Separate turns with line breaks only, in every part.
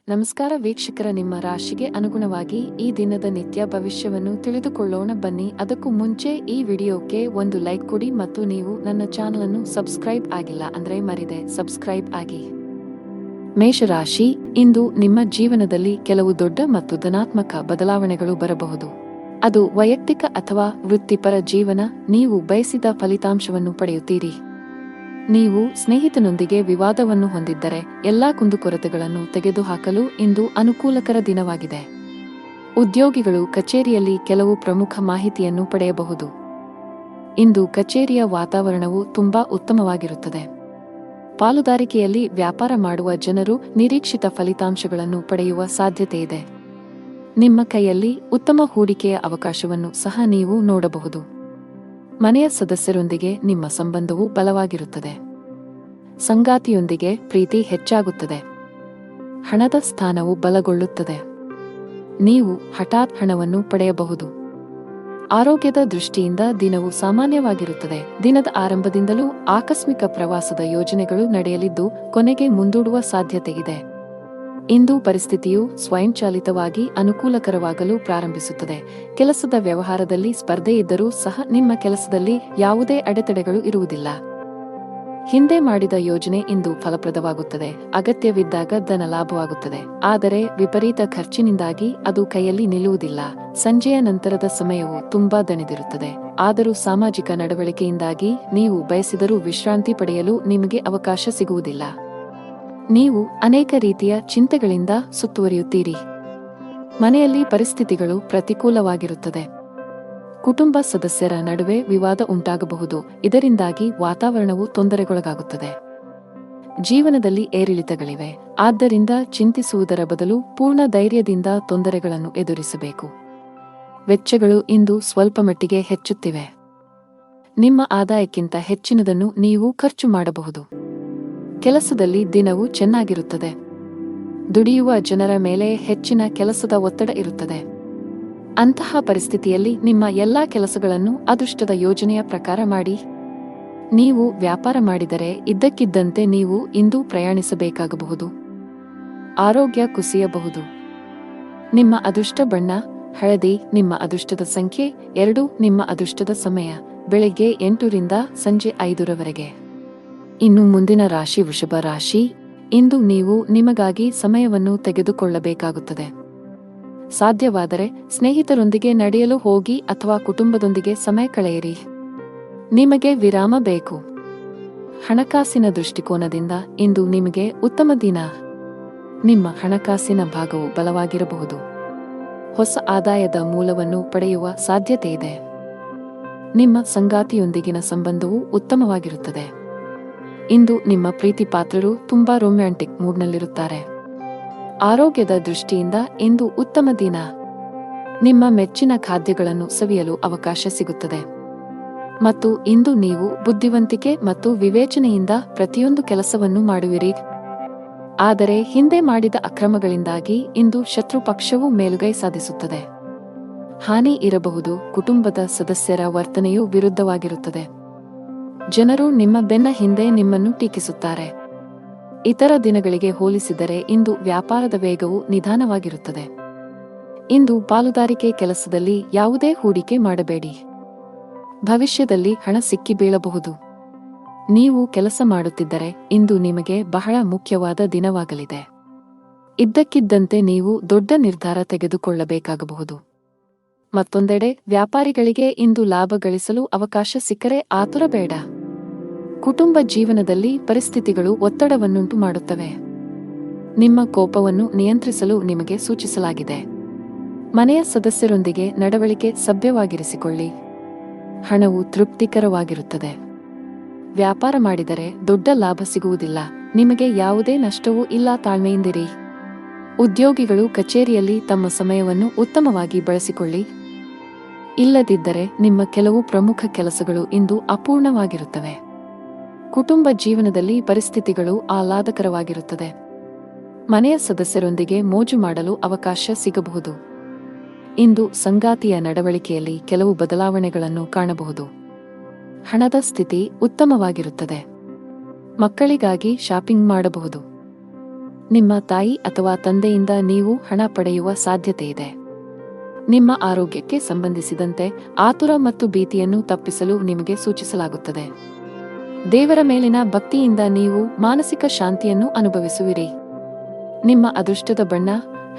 ನಮಸ್ಕಾರ ವೀಕ್ಷಕರ, ನಿಮ್ಮ ರಾಶಿಗೆ ಅನುಗುಣವಾಗಿ ಈ ದಿನದ ನಿತ್ಯ ಭವಿಷ್ಯವನ್ನು ತಿಳಿದುಕೊಳ್ಳೋಣ ಬನ್ನಿ. ಅದಕ್ಕೂ ಮುಂಚೆ ಈ ವಿಡಿಯೋಕ್ಕೆ ಒಂದು ಲೈಕ್ ಕೊಡಿ ಮತ್ತು ನೀವು ನನ್ನ ಚಾನಲ್ ಅನ್ನು ಸಬ್ಸ್ಕ್ರೈಬ್ ಆಗಿಲ್ಲ ಅಂದ್ರೆ ಮರಿದೆ ಸಬ್ಸ್ಕ್ರೈಬ್ ಆಗಿ. ಮೇಷರಾಶಿ, ಇಂದು ನಿಮ್ಮ ಜೀವನದಲ್ಲಿ ಕೆಲವು ದೊಡ್ಡ ಮತ್ತು ಧನಾತ್ಮಕ ಬದಲಾವಣೆಗಳು ಬರಬಹುದು. ಅದು ವೈಯಕ್ತಿಕ ಅಥವಾ ವೃತ್ತಿಪರ ಜೀವನ, ನೀವು ಬಯಸಿದ ಫಲಿತಾಂಶವನ್ನು ಪಡೆಯುತ್ತೀರಿ. ನೀವು ಸ್ನೇಹಿತನೊಂದಿಗೆ ವಿವಾದವನ್ನು ಹೊಂದಿದ್ದರೆ ಎಲ್ಲಾ ಕುಂದುಕೊರತೆಗಳನ್ನು ತೆಗೆದುಹಾಕಲು ಇಂದು ಅನುಕೂಲಕರ ದಿನವಾಗಿದೆ. ಉದ್ಯೋಗಿಗಳು ಕಚೇರಿಯಲ್ಲಿ ಕೆಲವು ಪ್ರಮುಖ ಮಾಹಿತಿಯನ್ನು ಪಡೆಯಬಹುದು. ಇಂದು ಕಚೇರಿಯ ವಾತಾವರಣವು ತುಂಬಾ ಉತ್ತಮವಾಗಿರುತ್ತದೆ. ಪಾಲುದಾರಿಕೆಯಲ್ಲಿ ವ್ಯಾಪಾರ ಮಾಡುವ ಜನರು ನಿರೀಕ್ಷಿತ ಫಲಿತಾಂಶಗಳನ್ನು ಪಡೆಯುವ ಸಾಧ್ಯತೆಯಿದೆ. ನಿಮ್ಮ ಕೈಯಲ್ಲಿ ಉತ್ತಮ ಹೂಡಿಕೆಯ ಅವಕಾಶವನ್ನು ಸಹ ನೀವು ನೋಡಬಹುದು. ಮನೆಯ ಸದಸ್ಯರೊಂದಿಗೆ ನಿಮ್ಮ ಸಂಬಂಧವು ಬಲವಾಗಿರುತ್ತದೆ. ಸಂಗಾತಿಯೊಂದಿಗೆ ಪ್ರೀತಿ ಹೆಚ್ಚಾಗುತ್ತದೆ. ಹಣದ ಸ್ಥಾನವು ಬಲಗೊಳ್ಳುತ್ತದೆ. ನೀವು ಹಠಾತ್ ಹಣವನ್ನು ಪಡೆಯಬಹುದು. ಆರೋಗ್ಯದ ದೃಷ್ಟಿಯಿಂದ ದಿನವು ಸಾಮಾನ್ಯವಾಗಿರುತ್ತದೆ. ದಿನದ ಆರಂಭದಿಂದಲೂ ಆಕಸ್ಮಿಕ ಪ್ರವಾಸದ ಯೋಜನೆಗಳು ನಡೆಯಲಿದ್ದು ಕೊನೆಗೆ ಮುಂದೂಡುವ ಸಾಧ್ಯತೆಯಿದೆ. ಇಂದು ಪರಿಸ್ಥಿತಿಯು ಸ್ವಯಂಚಾಲಿತವಾಗಿ ಅನುಕೂಲಕರವಾಗಲು ಪ್ರಾರಂಭಿಸುತ್ತದೆ. ಕೆಲಸದ ವ್ಯವಹಾರದಲ್ಲಿ ಸ್ಪರ್ಧೆ ಇದ್ದರೂ ಸಹ ನಿಮ್ಮ ಕೆಲಸದಲ್ಲಿ ಯಾವುದೇ ಅಡೆತಡೆಗಳು ಇರುವುದಿಲ್ಲ. ಹಿಂದೆ ಮಾಡಿದ ಯೋಜನೆ ಇಂದು ಫಲಪ್ರದವಾಗುತ್ತದೆ. ಅಗತ್ಯವಿದ್ದಾಗ ಧನ ಲಾಭವಾಗುತ್ತದೆ. ಆದರೆ ವಿಪರೀತ ಖರ್ಚಿನಿಂದಾಗಿ ಅದು ಕೈಯಲ್ಲಿ ನಿಲ್ಲುವುದಿಲ್ಲ. ಸಂಜೆಯ ನಂತರದ ಸಮಯವು ತುಂಬಾ ದಣಿದಿರುತ್ತದೆ. ಆದರೂ ಸಾಮಾಜಿಕ ನಡವಳಿಕೆಯಿಂದಾಗಿ ನೀವು ಬಯಸಿದರೂ ವಿಶ್ರಾಂತಿ ಪಡೆಯಲು ನಿಮಗೆ ಅವಕಾಶ ಸಿಗುವುದಿಲ್ಲ. ನೀವು ಅನೇಕ ರೀತಿಯ ಚಿಂತೆಗಳಿಂದ ಸುತ್ತುವರಿಯುತ್ತೀರಿ. ಮನೆಯಲ್ಲಿ ಪರಿಸ್ಥಿತಿಗಳು ಪ್ರತಿಕೂಲವಾಗಿರುತ್ತದೆ. ಕುಟುಂಬ ಸದಸ್ಯರ ನಡುವೆ ವಿವಾದ ಉಂಟಾಗಬಹುದು. ಇದರಿಂದಾಗಿ ವಾತಾವರಣವು ತೊಂದರೆಗೊಳಗಾಗುತ್ತದೆ. ಜೀವನದಲ್ಲಿ ಏರಿಳಿತಗಳಿವೆ. ಆದ್ದರಿಂದ ಚಿಂತಿಸುವುದರ ಬದಲು ಪೂರ್ಣ ಧೈರ್ಯದಿಂದ ತೊಂದರೆಗಳನ್ನು ಎದುರಿಸಬೇಕು. ವೆಚ್ಚಗಳು ಇಂದು ಸ್ವಲ್ಪ ಮಟ್ಟಿಗೆ ಹೆಚ್ಚುತ್ತಿವೆ. ನಿಮ್ಮ ಆದಾಯಕ್ಕಿಂತ ಹೆಚ್ಚಿನದನ್ನು ನೀವು ಖರ್ಚು ಮಾಡಬಹುದು. ಕೆಲಸದಲ್ಲಿ ದಿನವು ಚೆನ್ನಾಗಿರುತ್ತದೆ. ದುಡಿಯುವ ಜನರ ಮೇಲೆ ಹೆಚ್ಚಿನ ಕೆಲಸದ ಒತ್ತಡ ಇರುತ್ತದೆ. ಅಂತಹ ಪರಿಸ್ಥಿತಿಯಲ್ಲಿ ನಿಮ್ಮ ಎಲ್ಲಾ ಕೆಲಸಗಳನ್ನು ಅದೃಷ್ಟದ ಯೋಜನೆಯ ಪ್ರಕಾರ ಮಾಡಿ. ನೀವು ವ್ಯಾಪಾರ ಮಾಡಿದರೆ ಇದ್ದಕ್ಕಿದ್ದಂತೆ ನೀವು ಇಂದು ಪ್ರಯಾಣಿಸಬೇಕಾಗಬಹುದು. ಆರೋಗ್ಯ ಕುಸಿಯಬಹುದು. ನಿಮ್ಮ ಅದೃಷ್ಟ ಬಣ್ಣ ಹಳದಿ. ನಿಮ್ಮ ಅದೃಷ್ಟದ ಸಂಖ್ಯೆ 2. ನಿಮ್ಮ ಅದೃಷ್ಟದ ಸಮಯ ಬೆಳಗ್ಗೆ 8 ರಿಂದ ಸಂಜೆ 5 ರವರೆಗೆ. ಇನ್ನು ಮುಂದಿನ ರಾಶಿ ವೃಷಭ ರಾಶಿ. ಇಂದು ನೀವು ನಿಮಗಾಗಿ ಸಮಯವನ್ನು ತೆಗೆದುಕೊಳ್ಳಬೇಕಾಗುತ್ತದೆ. ಸಾಧ್ಯವಾದರೆ ಸ್ನೇಹಿತರೊಂದಿಗೆ ನಡೆಯಲು ಹೋಗಿ ಅಥವಾ ಕುಟುಂಬದೊಂದಿಗೆ ಸಮಯ ಕಳೆಯಿರಿ. ನಿಮಗೆ ವಿರಾಮ ಬೇಕು. ಹಣಕಾಸಿನ ದೃಷ್ಟಿಕೋನದಿಂದ ಇಂದು ನಿಮಗೆ ಉತ್ತಮ ದಿನ. ನಿಮ್ಮ ಹಣಕಾಸಿನ ಭಾಗವು ಬಲವಾಗಿರಬಹುದು. ಹೊಸ ಆದಾಯದ ಮೂಲವನ್ನು ಪಡೆಯುವ ಸಾಧ್ಯತೆಯಿದೆ. ನಿಮ್ಮ ಸಂಗಾತಿಯೊಂದಿಗಿನ ಸಂಬಂಧವು ಉತ್ತಮವಾಗಿರುತ್ತದೆ. ಇಂದು ನಿಮ್ಮ ಪ್ರೀತಿ ಪಾತ್ರರು ತುಂಬಾ ರೊಮ್ಯಾಂಟಿಕ್ ಮೂಡ್ನಲ್ಲಿರುತ್ತಾರೆ. ಆರೋಗ್ಯದ ದೃಷ್ಟಿಯಿಂದ ಇಂದು ಉತ್ತಮ ದಿನ. ನಿಮ್ಮ ಮೆಚ್ಚಿನ ಖಾದ್ಯಗಳನ್ನು ಸವಿಯಲು ಅವಕಾಶ ಸಿಗುತ್ತದೆ. ಮತ್ತು ಇಂದು ನೀವು ಬುದ್ಧಿವಂತಿಕೆ ಮತ್ತು ವಿವೇಚನೆಯಿಂದ ಪ್ರತಿಯೊಂದು ಕೆಲಸವನ್ನು ಮಾಡುವಿರಿ. ಆದರೆ ಹಿಂದೆ ಮಾಡಿದ ಅಕ್ರಮಗಳಿಂದಾಗಿ ಇಂದು ಶತ್ರು ಪಕ್ಷವು ಮೇಲುಗೈ ಸಾಧಿಸುತ್ತದೆ. ಹಾನಿ ಇರಬಹುದು. ಕುಟುಂಬದ ಸದಸ್ಯರ ವರ್ತನೆಯು ವಿರುದ್ಧವಾಗಿರುತ್ತದೆ. ಜನರು ನಿಮ್ಮ ಬೆನ್ನ ಹಿಂದೆ ನಿಮ್ಮನ್ನು ಟೀಕಿಸುತ್ತಾರೆ. ಇತರ ದಿನಗಳಿಗೆ ಹೋಲಿಸಿದರೆ ಇಂದು ವ್ಯಾಪಾರದ ವೇಗವು ನಿಧಾನವಾಗಿರುತ್ತದೆ. ಇಂದು ಪಾಲುದಾರಿಕೆ ಕೆಲಸದಲ್ಲಿ ಯಾವುದೇ ಹೂಡಿಕೆ ಮಾಡಬೇಡಿ. ಭವಿಷ್ಯದಲ್ಲಿ ಹಣ ಸಿಕ್ಕಿ ಬೀಳಬಹುದು. ನೀವು ಕೆಲಸ ಮಾಡುತ್ತಿದ್ದರೆ ಇಂದು ನಿಮಗೆ ಬಹಳ ಮುಖ್ಯವಾದ ದಿನವಾಗಲಿದೆ. ಇದ್ದಕ್ಕಿದ್ದಂತೆ ನೀವು ದೊಡ್ಡ ನಿರ್ಧಾರ ತೆಗೆದುಕೊಳ್ಳಬೇಕಾಗಬಹುದು. ಮತ್ತೊಂದೆಡೆ ವ್ಯಾಪಾರಿಗಳಿಗೆ ಇಂದು ಲಾಭ ಗಳಿಸಲು ಅವಕಾಶ ಸಿಕ್ಕರೆ ಆತುರ ಬೇಡ. ಕುಟುಂಬ ಜೀವನದಲ್ಲಿ ಪರಿಸ್ಥಿತಿಗಳು ಒತ್ತಡವನ್ನುಂಟು ಮಾಡುತ್ತವೆ. ನಿಮ್ಮ ಕೋಪವನ್ನು ನಿಯಂತ್ರಿಸಲು ನಿಮಗೆ ಸೂಚಿಸಲಾಗಿದೆ. ಮನೆಯ ಸದಸ್ಯರೊಂದಿಗೆ ನಡವಳಿಕೆ ಸಭ್ಯವಾಗಿರಿಸಿಕೊಳ್ಳಿ. ಹಣವು ತೃಪ್ತಿಕರವಾಗಿರುತ್ತದೆ. ವ್ಯಾಪಾರ ಮಾಡಿದರೆ ದೊಡ್ಡ ಲಾಭ ಸಿಗುವುದಿಲ್ಲ. ನಿಮಗೆ ಯಾವುದೇ ನಷ್ಟವೂ ಇಲ್ಲ. ತಾಳ್ಮೆಯಿಂದಿರಿ. ಉದ್ಯೋಗಿಗಳು ಕಚೇರಿಯಲ್ಲಿ ತಮ್ಮ ಸಮಯವನ್ನು ಉತ್ತಮವಾಗಿ ಬಳಸಿಕೊಳ್ಳಿ. ಇಲ್ಲದಿದ್ದರೆ ನಿಮ್ಮ ಕೆಲವು ಪ್ರಮುಖ ಕೆಲಸಗಳು ಇಂದು ಅಪೂರ್ಣವಾಗಿರುತ್ತವೆ. ಕುಟುಂಬ ಜೀವನದಲ್ಲಿ ಪರಿಸ್ಥಿತಿಗಳು ಆಹ್ಲಾದಕರವಾಗಿರುತ್ತದೆ. ಮನೆಯ ಸದಸ್ಯರೊಂದಿಗೆ ಮೋಜು ಮಾಡಲು ಅವಕಾಶ ಸಿಗಬಹುದು. ಇಂದು ಸಂಗಾತಿಯ ನಡವಳಿಕೆಯಲ್ಲಿ ಕೆಲವು ಬದಲಾವಣೆಗಳನ್ನು ಕಾಣಬಹುದು. ಹಣದ ಸ್ಥಿತಿ ಉತ್ತಮವಾಗಿರುತ್ತದೆ. ಮಕ್ಕಳಿಗಾಗಿ ಶಾಪಿಂಗ್ ಮಾಡಬಹುದು. ನಿಮ್ಮ ತಾಯಿ ಅಥವಾ ತಂದೆಯಿಂದ ನೀವು ಹಣ ಪಡೆಯುವ ಸಾಧ್ಯತೆಯಿದೆ. ನಿಮ್ಮ ಆರೋಗ್ಯಕ್ಕೆ ಸಂಬಂಧಿಸಿದಂತೆ ಆತುರ ಮತ್ತು ಭೀತಿಯನ್ನು ತಪ್ಪಿಸಲು ನಿಮಗೆ ಸೂಚಿಸಲಾಗುತ್ತದೆ. ದೇವರ ಮೇಲಿನ ಭಕ್ತಿಯಿಂದ ನೀವು ಮಾನಸಿಕ ಶಾಂತಿಯನ್ನು ಅನುಭವಿಸುವಿರಿ. ನಿಮ್ಮ ಅದೃಷ್ಟದ ಬಣ್ಣ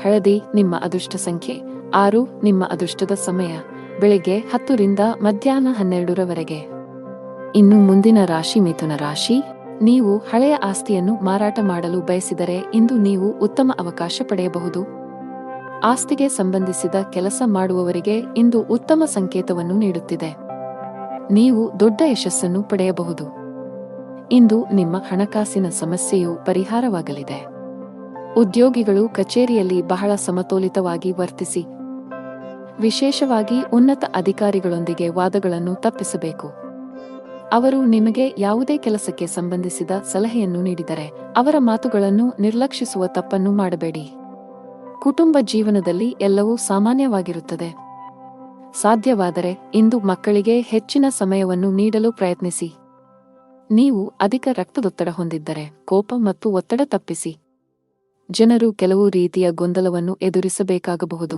ಹಳದಿ. ನಿಮ್ಮ ಅದೃಷ್ಟ ಸಂಖ್ಯೆ 6. ನಿಮ್ಮ ಅದೃಷ್ಟದ ಸಮಯ ಬೆಳಿಗ್ಗೆ 10 ರಿಂದ ಮಧ್ಯಾಹ್ನ 12ರವರೆಗೆ. ಇನ್ನು ಮುಂದಿನ ರಾಶಿ ಮಿಥುನ ರಾಶಿ. ನೀವು ಹಳೆಯ ಆಸ್ತಿಯನ್ನು ಮಾರಾಟ ಮಾಡಲು ಬಯಸಿದರೆ ಇಂದು ನೀವು ಉತ್ತಮ ಅವಕಾಶ ಪಡೆಯಬಹುದು. ಆಸ್ತಿಗೆ ಸಂಬಂಧಿಸಿದ ಕೆಲಸ ಮಾಡುವವರಿಗೆ ಇಂದು ಉತ್ತಮ ಸಂಕೇತವನ್ನು ನೀಡುತ್ತಿದೆ. ನೀವು ದೊಡ್ಡ ಯಶಸ್ಸನ್ನು ಪಡೆಯಬಹುದು. ಇಂದು ನಿಮ್ಮ ಹಣಕಾಸಿನ ಸಮಸ್ಯೆಯು ಪರಿಹಾರವಾಗಲಿದೆ. ಉದ್ಯೋಗಿಗಳು ಕಚೇರಿಯಲ್ಲಿ ಬಹಳ ಸಮತೋಲಿತವಾಗಿ ವರ್ತಿಸಿ. ವಿಶೇಷವಾಗಿ ಉನ್ನತ ಅಧಿಕಾರಿಗಳೊಂದಿಗೆ ವಾದಗಳನ್ನು ತಪ್ಪಿಸಬೇಕು. ಅವರು ನಿಮಗೆ ಯಾವುದೇ ಕೆಲಸಕ್ಕೆ ಸಂಬಂಧಿಸಿದ ಸಲಹೆಯನ್ನು ನೀಡಿದರೆ ಅವರ ಮಾತುಗಳನ್ನು ನಿರ್ಲಕ್ಷಿಸುವ ತಪ್ಪನ್ನು ಮಾಡಬೇಡಿ. ಕುಟುಂಬ ಜೀವನದಲ್ಲಿ ಎಲ್ಲವೂ ಸಾಮಾನ್ಯವಾಗಿರುತ್ತದೆ. ಸಾಧ್ಯವಾದರೆ ಇಂದು ಮಕ್ಕಳಿಗೆ ಹೆಚ್ಚಿನ ಸಮಯವನ್ನು ನೀಡಲು ಪ್ರಯತ್ನಿಸಿ. ನೀವು ಅಧಿಕ ರಕ್ತದೊತ್ತಡ ಹೊಂದಿದ್ದರೆ ಕೋಪ ಮತ್ತು ಒತ್ತಡ ತಪ್ಪಿಸಿ. ಜನರು ಕೆಲವು ರೀತಿಯ ಗೊಂದಲವನ್ನು ಎದುರಿಸಬೇಕಾಗಬಹುದು.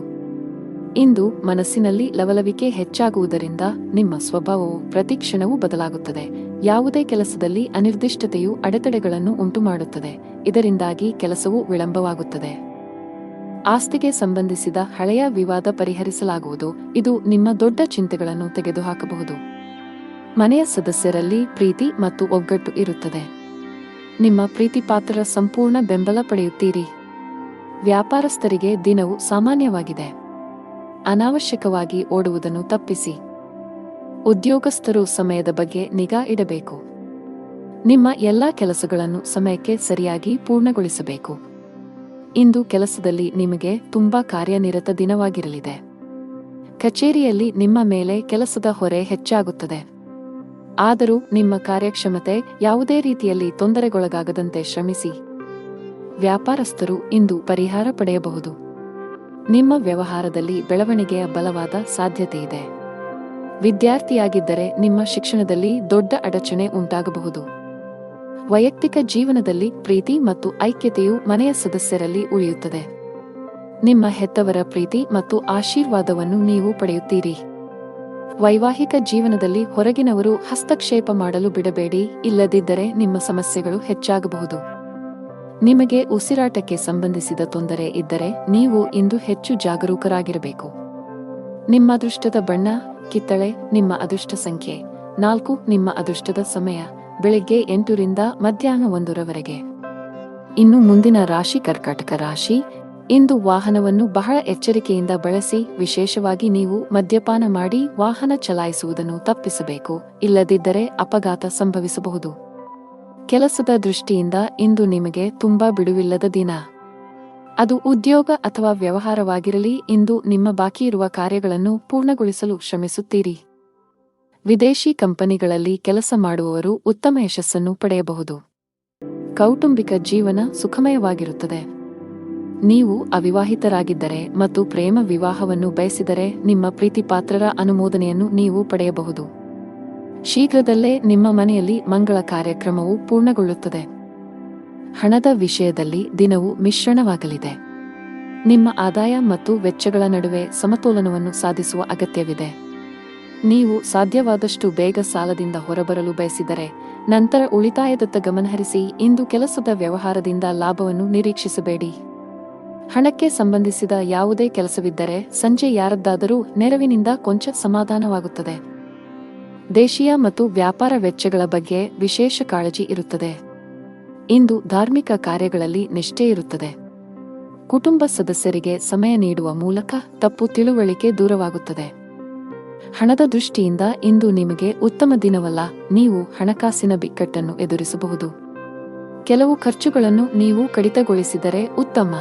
ಇಂದು ಮನಸ್ಸಿನಲ್ಲಿ ಲವಲವಿಕೆ ಹೆಚ್ಚಾಗುವುದರಿಂದ ನಿಮ್ಮ ಸ್ವಭಾವವು ಪ್ರತಿಕ್ಷಣವೂ ಬದಲಾಗುತ್ತದೆ. ಯಾವುದೇ ಕೆಲಸದಲ್ಲಿ ಅನಿರ್ದಿಷ್ಟತೆಯು ಅಡೆತಡೆಗಳನ್ನು ಉಂಟುಮಾಡುತ್ತದೆ. ಇದರಿಂದಾಗಿ ಕೆಲಸವು ವಿಳಂಬವಾಗುತ್ತದೆ. ಆಸ್ತಿಗೆ ಸಂಬಂಧಿಸಿದ ಹಳೆಯ ವಿವಾದ ಪರಿಹರಿಸಲಾಗುವುದು. ಇದು ನಿಮ್ಮ ದೊಡ್ಡ ಚಿಂತೆಗಳನ್ನು ತೆಗೆದುಹಾಕಬಹುದು. ಮನೆಯ ಸದಸ್ಯರಲ್ಲಿ ಪ್ರೀತಿ ಮತ್ತು ಒಗ್ಗಟ್ಟು ಇರುತ್ತದೆ. ನಿಮ್ಮ ಪ್ರೀತಿಪಾತ್ರರ ಸಂಪೂರ್ಣ ಬೆಂಬಲ ಪಡೆಯುತ್ತೀರಿ. ವ್ಯಾಪಾರಸ್ಥರಿಗೆ ದಿನವು ಸಾಮಾನ್ಯವಾಗಿದೆ. ಅನಾವಶ್ಯಕವಾಗಿ ಓಡುವುದನ್ನು ತಪ್ಪಿಸಿ. ಉದ್ಯೋಗಸ್ಥರು ಸಮಯದ ಬಗ್ಗೆ ನಿಗಾ ಇಡಬೇಕು. ನಿಮ್ಮ ಎಲ್ಲಾ ಕೆಲಸಗಳನ್ನು ಸಮಯಕ್ಕೆ ಸರಿಯಾಗಿ ಪೂರ್ಣಗೊಳಿಸಬೇಕು. ಇಂದು ಕೆಲಸದಲ್ಲಿ ನಿಮಗೆ ತುಂಬಾ ಕಾರ್ಯನಿರತ ದಿನವಾಗಿರಲಿದೆ. ಕಚೇರಿಯಲ್ಲಿ ನಿಮ್ಮ ಮೇಲೆ ಕೆಲಸದ ಹೊರೆ ಹೆಚ್ಚಾಗುತ್ತದೆ. ಆದರೂ ನಿಮ್ಮ ಕಾರ್ಯಕ್ಷಮತೆ ಯಾವುದೇ ರೀತಿಯಲ್ಲಿ ತೊಂದರೆಗೊಳಗಾಗದಂತೆ ಶ್ರಮಿಸಿ. ವ್ಯಾಪಾರಸ್ಥರು ಇಂದು ಪರಿಹಾರ ಪಡೆಯಬಹುದು. ನಿಮ್ಮ ವ್ಯವಹಾರದಲ್ಲಿ ಬೆಳವಣಿಗೆಯ ಬಲವಾದ ಸಾಧ್ಯತೆಯಿದೆ. ವಿದ್ಯಾರ್ಥಿಯಾಗಿದ್ದರೆ ನಿಮ್ಮ ಶಿಕ್ಷಣದಲ್ಲಿ ದೊಡ್ಡ ಅಡಚಣೆ ಉಂಟಾಗಬಹುದು. ವೈಯಕ್ತಿಕ ಜೀವನದಲ್ಲಿ ಪ್ರೀತಿ ಮತ್ತು ಐಕ್ಯತೆಯು ಮನೆಯ ಸದಸ್ಯರಲ್ಲಿ ಉಳಿಯುತ್ತದೆ. ನಿಮ್ಮ ಹೆತ್ತವರ ಪ್ರೀತಿ ಮತ್ತು ಆಶೀರ್ವಾದವನ್ನು ನೀವು ಪಡೆಯುತ್ತೀರಿ. ವೈವಾಹಿಕ ಜೀವನದಲ್ಲಿ ಹೊರಗಿನವರು ಹಸ್ತಕ್ಷೇಪ ಮಾಡಲು ಬಿಡಬೇಡಿ, ಇಲ್ಲದಿದ್ದರೆ ನಿಮ್ಮ ಸಮಸ್ಯೆಗಳು ಹೆಚ್ಚಾಗಬಹುದು. ನಿಮಗೆ ಉಸಿರಾಟಕ್ಕೆ ಸಂಬಂಧಿಸಿದ ತೊಂದರೆ ಇದ್ದರೆ ನೀವು ಇಂದು ಹೆಚ್ಚು ಜಾಗರೂಕರಾಗಿರಬೇಕು. ನಿಮ್ಮ ಅದೃಷ್ಟದ ಬಣ್ಣ ಕಿತ್ತಳೆ. ನಿಮ್ಮ ಅದೃಷ್ಟ ಸಂಖ್ಯೆ 4. ನಿಮ್ಮ ಅದೃಷ್ಟದ ಸಮಯ ಬೆಳಿಗ್ಗೆ 8 ರಿಂದ ಮಧ್ಯಾಹ್ನ 1ರವರೆಗೆ. ಇನ್ನು ಮುಂದಿನ ರಾಶಿ ಕರ್ಕಾಟಕ ರಾಶಿ. ಇಂದು ವಾಹನವನ್ನು ಬಹಳ ಎಚ್ಚರಿಕೆಯಿಂದ ಬಳಸಿ. ವಿಶೇಷವಾಗಿ ನೀವು ಮದ್ಯಪಾನ ಮಾಡಿ ವಾಹನ ಚಲಾಯಿಸುವುದನ್ನು ತಪ್ಪಿಸಬೇಕು, ಇಲ್ಲದಿದ್ದರೆ ಅಪಘಾತ ಸಂಭವಿಸಬಹುದು. ಕೆಲಸದ ದೃಷ್ಟಿಯಿಂದ ಇಂದು ನಿಮಗೆ ತುಂಬಾ ಬಿಡುವಿಲ್ಲದ ದಿನ. ಅದು ಉದ್ಯೋಗ ಅಥವಾ ವ್ಯವಹಾರವಾಗಿರಲಿ, ಇಂದು ನಿಮ್ಮ ಬಾಕಿಯಿರುವ ಕಾರ್ಯಗಳನ್ನು ಪೂರ್ಣಗೊಳಿಸಲು ಶ್ರಮಿಸುತ್ತೀರಿ. ವಿದೇಶಿ ಕಂಪನಿಗಳಲ್ಲಿ ಕೆಲಸ ಮಾಡುವವರು ಉತ್ತಮ ಯಶಸ್ಸನ್ನು ಪಡೆಯಬಹುದು. ಕೌಟುಂಬಿಕ ಜೀವನ ಸುಖಮಯವಾಗಿರುತ್ತದೆ. ನೀವು ಅವಿವಾಹಿತರಾಗಿದ್ದರೆ ಮತ್ತು ಪ್ರೇಮ ವಿವಾಹವನ್ನು ಬಯಸಿದರೆ ನಿಮ್ಮ ಪ್ರೀತಿಪಾತ್ರರ ಅನುಮೋದನೆಯನ್ನು ನೀವು ಪಡೆಯಬಹುದು. ಶೀಘ್ರದಲ್ಲೇ ನಿಮ್ಮ ಮನೆಯಲ್ಲಿ ಮಂಗಳ ಕಾರ್ಯಕ್ರಮವು ಪೂರ್ಣಗೊಳ್ಳುತ್ತದೆ. ಹಣದ ವಿಷಯದಲ್ಲಿ ದಿನವು ಮಿಶ್ರಣವಾಗಲಿದೆ. ನಿಮ್ಮ ಆದಾಯ ಮತ್ತು ವೆಚ್ಚಗಳ ನಡುವೆ ಸಮತೋಲನವನ್ನು ಸಾಧಿಸುವ ಅಗತ್ಯವಿದೆ. ನೀವು ಸಾಧ್ಯವಾದಷ್ಟು ಬೇಗ ಸಾಲದಿಂದ ಹೊರಬರಲು ಬಯಸಿದರೆ ನಂತರ ಉಳಿತಾಯದತ್ತ ಗಮನಹರಿಸಿ. ಇಂದು ಕೆಲಸದ ವ್ಯವಹಾರದಿಂದ ಲಾಭವನ್ನು ನಿರೀಕ್ಷಿಸಬೇಡಿ. ಹಣಕ್ಕೆ ಸಂಬಂಧಿಸಿದ ಯಾವುದೇ ಕೆಲಸವಿದ್ದರೆ ಸಂಜೆ ಯಾರದ್ದಾದರೂ ನೆರವಿನಿಂದ ಕೊಂಚ ಸಮಾಧಾನವಾಗುತ್ತದೆ. ದೇಶೀಯ ಮತ್ತು ವ್ಯಾಪಾರ ವೆಚ್ಚಗಳ ಬಗ್ಗೆ ವಿಶೇಷ ಕಾಳಜಿ ಇರುತ್ತದೆ. ಇಂದು ಧಾರ್ಮಿಕ ಕಾರ್ಯಗಳಲ್ಲಿ ನಿಷ್ಠೆ ಇರುತ್ತದೆ. ಕುಟುಂಬ ಸದಸ್ಯರಿಗೆ ಸಮಯ ನೀಡುವ ಮೂಲಕ ತಪ್ಪು ತಿಳುವಳಿಕೆ ದೂರವಾಗುತ್ತದೆ. ಹಣದ ದೃಷ್ಟಿಯಿಂದ ಇಂದು ನಿಮಗೆ ಉತ್ತಮ ದಿನವಲ್ಲ. ನೀವು ಹಣಕಾಸಿನ ಬಿಕ್ಕಟ್ಟನ್ನು ಎದುರಿಸಬಹುದು. ಕೆಲವು ಖರ್ಚುಗಳನ್ನು ನೀವು ಕಡಿತಗೊಳಿಸಿದರೆ ಉತ್ತಮ.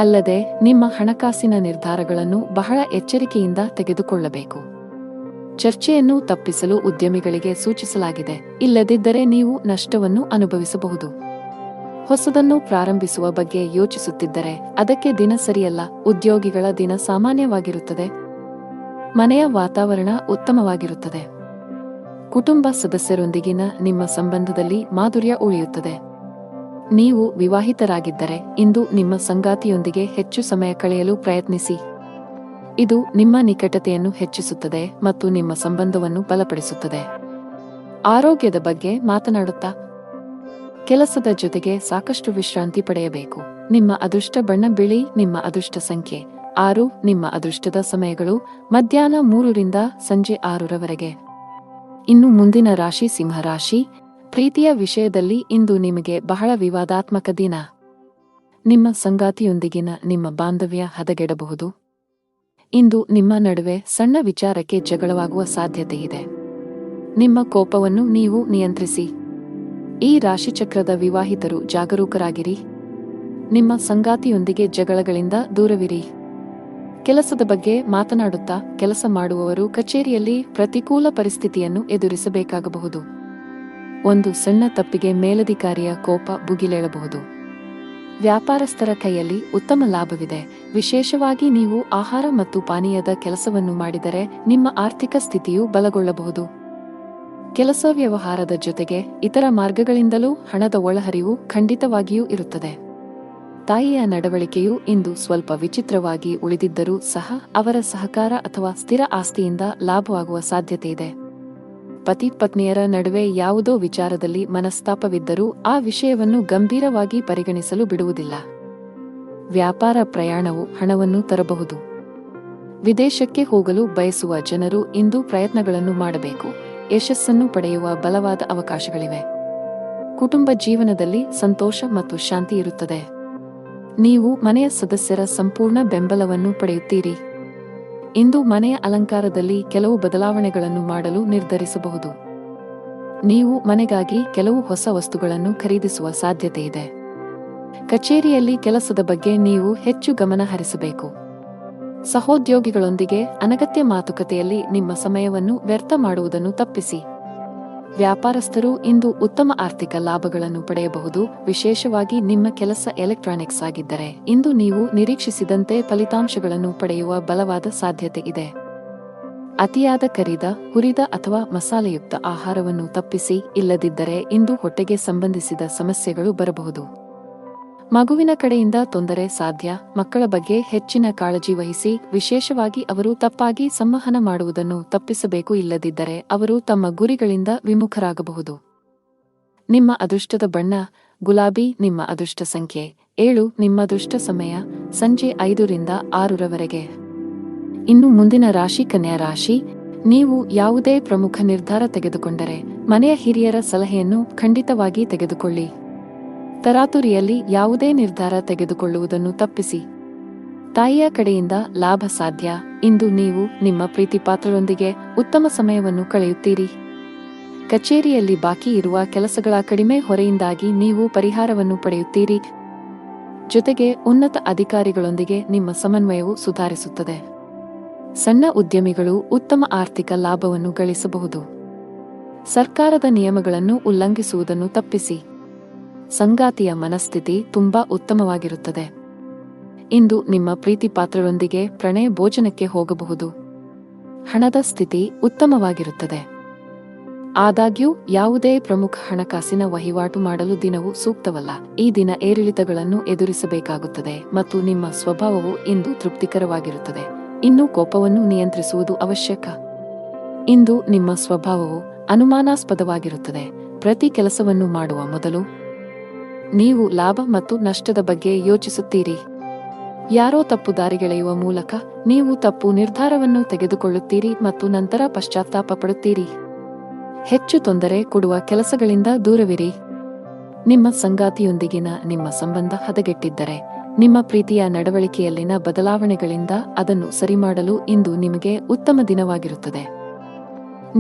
ಅಲ್ಲದೆ ನಿಮ್ಮ ಹಣಕಾಸಿನ ನಿರ್ಧಾರಗಳನ್ನು ಬಹಳ ಎಚ್ಚರಿಕೆಯಿಂದ ತೆಗೆದುಕೊಳ್ಳಬೇಕು. ಚರ್ಚೆಯನ್ನು ತಪ್ಪಿಸಲು ಉದ್ಯಮಿಗಳಿಗೆ ಸೂಚಿಸಲಾಗಿದೆ, ಇಲ್ಲದಿದ್ದರೆ ನೀವು ನಷ್ಟವನ್ನು ಅನುಭವಿಸಬಹುದು. ಹೊಸದನ್ನು ಪ್ರಾರಂಭಿಸುವ ಬಗ್ಗೆ ಯೋಚಿಸುತ್ತಿದ್ದರೆ ಅದಕ್ಕೆ ದಿನ ಸರಿಯಲ್ಲ. ಉದ್ಯೋಗಿಗಳ ದಿನ ಸಾಮಾನ್ಯವಾಗಿರುತ್ತದೆ. ಮನೆಯ ವಾತಾವರಣ ಉತ್ತಮವಾಗಿರುತ್ತದೆ. ಕುಟುಂಬ ಸದಸ್ಯರೊಂದಿಗಿನ ನಿಮ್ಮ ಸಂಬಂಧದಲ್ಲಿ ಮಾಧುರ್ಯ ಉಳಿಯುತ್ತದೆ. ನೀವು ವಿವಾಹಿತರಾಗಿದ್ದರೆ ಇಂದು ನಿಮ್ಮ ಸಂಗಾತಿಯೊಂದಿಗೆ ಹೆಚ್ಚು ಸಮಯ ಕಳೆಯಲು ಪ್ರಯತ್ನಿಸಿ. ಇದು ನಿಮ್ಮ ನಿಕಟತೆಯನ್ನು ಹೆಚ್ಚಿಸುತ್ತದೆ ಮತ್ತು ನಿಮ್ಮ ಸಂಬಂಧವನ್ನು ಬಲಪಡಿಸುತ್ತದೆ. ಆರೋಗ್ಯದ ಬಗ್ಗೆ ಮಾತನಾಡುತ್ತಾ ಕೆಲಸದ ಜೊತೆಗೆ ಸಾಕಷ್ಟು ವಿಶ್ರಾಂತಿ ಪಡೆಯಬೇಕು. ನಿಮ್ಮ ಅದೃಷ್ಟ ಬಣ್ಣ ಬಿಳಿ. ನಿಮ್ಮ ಅದೃಷ್ಟ ಸಂಖ್ಯೆ 6. ನಿಮ್ಮ ಅದೃಷ್ಟದ ಸಮಯಗಳು ಮಧ್ಯಾಹ್ನ 3 ರಿಂದ ಸಂಜೆ 6 ಇನ್ನು ಮುಂದಿನ ರಾಶಿ ಸಿಂಹ ರಾಶಿ. ಪ್ರೀತಿಯ ವಿಷಯದಲ್ಲಿ ಇಂದು ನಿಮಗೆ ಬಹಳ ವಿವಾದಾತ್ಮಕ ದಿನ. ನಿಮ್ಮ ಸಂಗಾತಿಯೊಂದಿಗಿನ ನಿಮ್ಮ ಬಾಂಧವ್ಯ ಹದಗೆಡಬಹುದು. ಇಂದು ನಿಮ್ಮ ನಡುವೆ ಸಣ್ಣ ವಿಚಾರಕ್ಕೆ ಜಗಳವಾಗುವ ಸಾಧ್ಯತೆಯಿದೆ. ನಿಮ್ಮ ಕೋಪವನ್ನು ನೀವು ನಿಯಂತ್ರಿಸಿ. ಈ ರಾಶಿಚಕ್ರದ ವಿವಾಹಿತರು ಜಾಗರೂಕರಾಗಿರಿ. ನಿಮ್ಮ ಸಂಗಾತಿಯೊಂದಿಗೆ ಜಗಳಗಳಿಂದ ದೂರವಿರಿ. ಕೆಲಸದ ಬಗ್ಗೆ ಮಾತನಾಡುತ್ತಾ ಕೆಲಸ ಮಾಡುವವರು ಕಚೇರಿಯಲ್ಲಿ ಪ್ರತಿಕೂಲ ಪರಿಸ್ಥಿತಿಯನ್ನು ಎದುರಿಸಬೇಕಾಗಬಹುದು. ಒಂದು ಸಣ್ಣ ತಪ್ಪಿಗೆ ಮೇಲಧಿಕಾರಿಯ ಕೋಪ ಭುಗಿಲೇಳಬಹುದು. ವ್ಯಾಪಾರಸ್ಥರ ಕೈಯಲ್ಲಿ ಉತ್ತಮ ಲಾಭವಿದೆ. ವಿಶೇಷವಾಗಿ ನೀವು ಆಹಾರ ಮತ್ತು ಪಾನೀಯದ ಕೆಲಸವನ್ನು ಮಾಡಿದರೆ ನಿಮ್ಮ ಆರ್ಥಿಕ ಸ್ಥಿತಿಯು ಬಲಗೊಳ್ಳಬಹುದು. ಕೆಲಸ ವ್ಯವಹಾರದ ಜೊತೆಗೆ ಇತರ ಮಾರ್ಗಗಳಿಂದಲೂ ಹಣದ ಒಳಹರಿವು ಖಂಡಿತವಾಗಿಯೂ ಇರುತ್ತದೆ. ತಾಯಿಯ ನಡವಳಿಕೆಯು ಇಂದು ಸ್ವಲ್ಪ ವಿಚಿತ್ರವಾಗಿ ಉಳಿದಿದ್ದರೂ ಸಹ ಅವರ ಸಹಕಾರ ಅಥವಾ ಸ್ಥಿರ ಆಸ್ತಿಯಿಂದ ಲಾಭವಾಗುವ ಸಾಧ್ಯತೆಯಿದೆ. ಪತಿ ಪತ್ನಿಯರ ನಡುವೆ ಯಾವುದೋ ವಿಚಾರದಲ್ಲಿ ಮನಸ್ತಾಪವಿದ್ದರೂ ಆ ವಿಷಯವನ್ನು ಗಂಭೀರವಾಗಿ ಪರಿಗಣಿಸಲು ಬಿಡುವುದಿಲ್ಲ. ವ್ಯಾಪಾರ ಪ್ರಯಾಣವು ಹಣವನ್ನು ತರಬಹುದು. ವಿದೇಶಕ್ಕೆ ಹೋಗಲು ಬಯಸುವ ಜನರು ಇಂದು ಪ್ರಯತ್ನಗಳನ್ನು ಮಾಡಬೇಕು. ಯಶಸ್ಸನ್ನು ಪಡೆಯುವ ಬಲವಾದ ಅವಕಾಶಗಳಿವೆ. ಕುಟುಂಬ ಜೀವನದಲ್ಲಿ ಸಂತೋಷ ಮತ್ತು ಶಾಂತಿ ಇರುತ್ತದೆ. ನೀವು ಮನೆಯ ಸದಸ್ಯರ ಸಂಪೂರ್ಣ ಬೆಂಬಲವನ್ನು ಪಡೆಯುತ್ತೀರಿ. ಇಂದು ಮನೆಯ ಅಲಂಕಾರದಲ್ಲಿ ಕೆಲವು ಬದಲಾವಣೆಗಳನ್ನು ಮಾಡಲು ನಿರ್ಧರಿಸಬಹುದು. ನೀವು ಮನೆಗಾಗಿ ಕೆಲವು ಹೊಸ ವಸ್ತುಗಳನ್ನು ಖರೀದಿಸುವ ಸಾಧ್ಯತೆಯಿದೆ. ಕಚೇರಿಯಲ್ಲಿ ಕೆಲಸದ ಬಗ್ಗೆ ನೀವು ಹೆಚ್ಚು ಗಮನ ಹರಿಸಬೇಕು. ಸಹೋದ್ಯೋಗಿಗಳೊಂದಿಗೆ ಅನಗತ್ಯ ಮಾತುಕತೆಯಲ್ಲಿ ನಿಮ್ಮ ಸಮಯವನ್ನು ವ್ಯರ್ಥ ಮಾಡುವುದನ್ನು ತಪ್ಪಿಸಿ. ವ್ಯಾಪಾರಸ್ಥರು ಇಂದು ಉತ್ತಮ ಆರ್ಥಿಕ ಲಾಭಗಳನ್ನು ಪಡೆಯಬಹುದು. ವಿಶೇಷವಾಗಿ ನಿಮ್ಮ ಕೆಲಸ ಎಲೆಕ್ಟ್ರಾನಿಕ್ಸ್ ಆಗಿದ್ದರೆ ಇಂದು ನೀವು ನಿರೀಕ್ಷಿಸಿದಂತೆ ಫಲಿತಾಂಶಗಳನ್ನು ಪಡೆಯುವ ಬಲವಾದ ಸಾಧ್ಯತೆ ಇದೆ. ಅತಿಯಾದ ಕರಿದ, ಹುರಿದ ಅಥವಾ ಮಸಾಲೆಯುಕ್ತ ಆಹಾರವನ್ನು ತಪ್ಪಿಸಿ. ಇಲ್ಲದಿದ್ದರೆ ಇಂದು ಹೊಟ್ಟೆಗೆ ಸಂಬಂಧಿಸಿದ ಸಮಸ್ಯೆಗಳು ಬರಬಹುದು. ಮಗುವಿನ ಕಡೆಯಿಂದ ತೊಂದರೆ ಸಾಧ್ಯ. ಮಕ್ಕಳ ಬಗ್ಗೆ ಹೆಚ್ಚಿನ ಕಾಳಜಿ ವಹಿಸಿ. ವಿಶೇಷವಾಗಿ ಅವರು ತಪ್ಪಾಗಿ ಸಂವಹನ ಮಾಡುವುದನ್ನು ತಪ್ಪಿಸಬೇಕು. ಇಲ್ಲದಿದ್ದರೆ ಅವರು ತಮ್ಮ ಗುರಿಗಳಿಂದ ವಿಮುಖರಾಗಬಹುದು. ನಿಮ್ಮ ಅದೃಷ್ಟದ ಬಣ್ಣ ಗುಲಾಬಿ. ನಿಮ್ಮ ಅದೃಷ್ಟ ಸಂಖ್ಯೆ 7. ನಿಮ್ಮ ಅದೃಷ್ಟ ಸಮಯ ಸಂಜೆ 5 ರಿಂದ 6 ಇನ್ನು ಮುಂದಿನ ರಾಶಿ ಕನ್ಯಾ ರಾಶಿ. ನೀವು ಯಾವುದೇ ಪ್ರಮುಖ ನಿರ್ಧಾರ ತೆಗೆದುಕೊಂಡರೆ ಮನೆಯ ಹಿರಿಯರ ಸಲಹೆಯನ್ನು ಖಂಡಿತವಾಗಿ ತೆಗೆದುಕೊಳ್ಳಿ. ತರಾತುರಿಯಲ್ಲಿ ಯಾವುದೇ ನಿರ್ಧಾರ ತೆಗೆದುಕೊಳ್ಳುವುದನ್ನು ತಪ್ಪಿಸಿ. ತಾಯಿಯ ಕಡೆಯಿಂದ ಲಾಭ ಸಾಧ್ಯ. ಇಂದು ನೀವು ನಿಮ್ಮ ಪ್ರೀತಿಪಾತ್ರರೊಂದಿಗೆ ಉತ್ತಮ ಸಮಯವನ್ನು ಕಳೆಯುತ್ತೀರಿ. ಕಚೇರಿಯಲ್ಲಿ ಬಾಕಿ ಇರುವ ಕೆಲಸಗಳ ಕಡಿಮೆ ಹೊರೆಯಿಂದಾಗಿ ನೀವು ಪರಿಹಾರವನ್ನು ಪಡೆಯುತ್ತೀರಿ. ಜೊತೆಗೆ ಉನ್ನತ ಅಧಿಕಾರಿಗಳೊಂದಿಗೆ ನಿಮ್ಮ ಸಮನ್ವಯವು ಸುಧಾರಿಸುತ್ತದೆ. ಸಣ್ಣ ಉದ್ಯಮಿಗಳು ಉತ್ತಮ ಆರ್ಥಿಕ ಲಾಭವನ್ನು ಗಳಿಸಬಹುದು. ಸರ್ಕಾರದ ನಿಯಮಗಳನ್ನು ಉಲ್ಲಂಘಿಸುವುದನ್ನು ತಪ್ಪಿಸಿ. ಸಂಗಾತಿಯ ಮನಸ್ಥಿತಿ ತುಂಬಾ ಉತ್ತಮವಾಗಿರುತ್ತದೆ. ಇಂದು ನಿಮ್ಮ ಪ್ರೀತಿಪಾತ್ರರೊಂದಿಗೆ ಪ್ರಣಯ ಭೋಜನಕ್ಕೆ ಹೋಗಬಹುದು. ಹಣದ ಸ್ಥಿತಿ ಉತ್ತಮವಾಗಿರುತ್ತದೆ. ಆದಾಗ್ಯೂ ಯಾವುದೇ ಪ್ರಮುಖ ಹಣಕಾಸಿನ ವಹಿವಾಟು ಮಾಡಲು ದಿನವು ಸೂಕ್ತವಲ್ಲ. ಈ ದಿನ ಏರಿಳಿತಗಳನ್ನು ಎದುರಿಸಬೇಕಾಗುತ್ತದೆ ಮತ್ತು ನಿಮ್ಮ ಸ್ವಭಾವವು ಇಂದು ತೃಪ್ತಿಕರವಾಗಿರುತ್ತದೆ. ಇನ್ನು ಕೋಪವನ್ನು ನಿಯಂತ್ರಿಸುವುದು ಅವಶ್ಯಕ. ಇಂದು ನಿಮ್ಮ ಸ್ವಭಾವವು ಅನುಮಾನಾಸ್ಪದವಾಗಿರುತ್ತದೆ. ಪ್ರತಿ ಕೆಲಸವನ್ನು ಮಾಡುವ ಮೊದಲು ನೀವು ಲಾಭ ಮತ್ತು ನಷ್ಟದ ಬಗ್ಗೆ ಯೋಚಿಸುತ್ತೀರಿ. ಯಾರೋ ತಪ್ಪು ದಾರಿಗೆಳೆಯುವ ಮೂಲಕ ನೀವು ತಪ್ಪು ನಿರ್ಧಾರವನ್ನು ತೆಗೆದುಕೊಳ್ಳುತ್ತೀರಿ ಮತ್ತು ನಂತರ ಪಶ್ಚಾತ್ತಾಪ ಪಡುತ್ತೀರಿ. ಹೆಚ್ಚು ತೊಂದರೆ ಕೊಡುವ ಕೆಲಸಗಳಿಂದ ದೂರವಿರಿ. ನಿಮ್ಮ ಸಂಗಾತಿಯೊಂದಿಗಿನ ನಿಮ್ಮ ಸಂಬಂಧ ಹದಗೆಟ್ಟಿದ್ದರೆ ನಿಮ್ಮ ಪ್ರೀತಿಯ ನಡವಳಿಕೆಯಲ್ಲಿನ ಬದಲಾವಣೆಗಳಿಂದ ಅದನ್ನು ಸರಿಮಾಡಲು ಇಂದು ನಿಮಗೆ ಉತ್ತಮ ದಿನವಾಗಿರುತ್ತದೆ.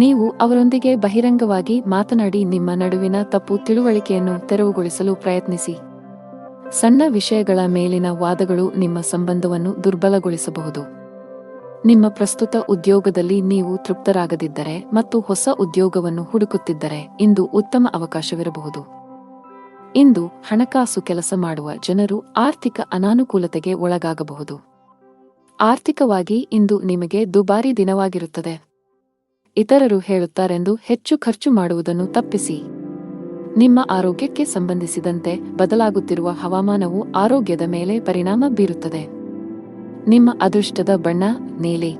ನೀವು ಅವರೊಂದಿಗೆ ಬಹಿರಂಗವಾಗಿ ಮಾತನಾಡಿ ನಿಮ್ಮ ನಡುವಿನ ತಪ್ಪು ತಿಳುವಳಿಕೆಯನ್ನು ತೆರವುಗೊಳಿಸಲು ಪ್ರಯತ್ನಿಸಿ. ಸಣ್ಣ ವಿಷಯಗಳ ಮೇಲಿನ ವಾದಗಳು ನಿಮ್ಮ ಸಂಬಂಧವನ್ನು ದುರ್ಬಲಗೊಳಿಸಬಹುದು. ನಿಮ್ಮ ಪ್ರಸ್ತುತ ಉದ್ಯೋಗದಲ್ಲಿ ನೀವು ತೃಪ್ತರಾಗದಿದ್ದರೆ ಮತ್ತು ಹೊಸ ಉದ್ಯೋಗವನ್ನು ಹುಡುಕುತ್ತಿದ್ದರೆ ಇಂದು ಉತ್ತಮ ಅವಕಾಶವಿರಬಹುದು. ಇಂದು ಹಣಕಾಸು ಕೆಲಸ ಮಾಡುವ ಜನರು ಆರ್ಥಿಕ ಅನಾನುಕೂಲತೆಗೆ ಒಳಗಾಗಬಹುದು. ಆರ್ಥಿಕವಾಗಿ ಇಂದು ನಿಮಗೆ ದುಬಾರಿ ದಿನವಾಗಿರುತ್ತದೆ. ಇತರರು ಹೇಳುತ್ತಾರೆಂದು ಹೆಚ್ಚು ಖರ್ಚು ಮಾಡುವುದನ್ನು ತಪ್ಪಿಸಿ. ನಿಮ್ಮ ಆರೋಗ್ಯಕ್ಕೆ ಸಂಬಂಧಿಸಿದಂತೆ ಬದಲಾಗುತ್ತಿರುವ ಹವಾಮಾನವು ಆರೋಗ್ಯದ ಮೇಲೆ ಪರಿಣಾಮ ಬೀರುತ್ತದೆ. ನಿಮ್ಮ ಅದೃಷ್ಟದ ಬಣ್ಣ ನೀಲಿ.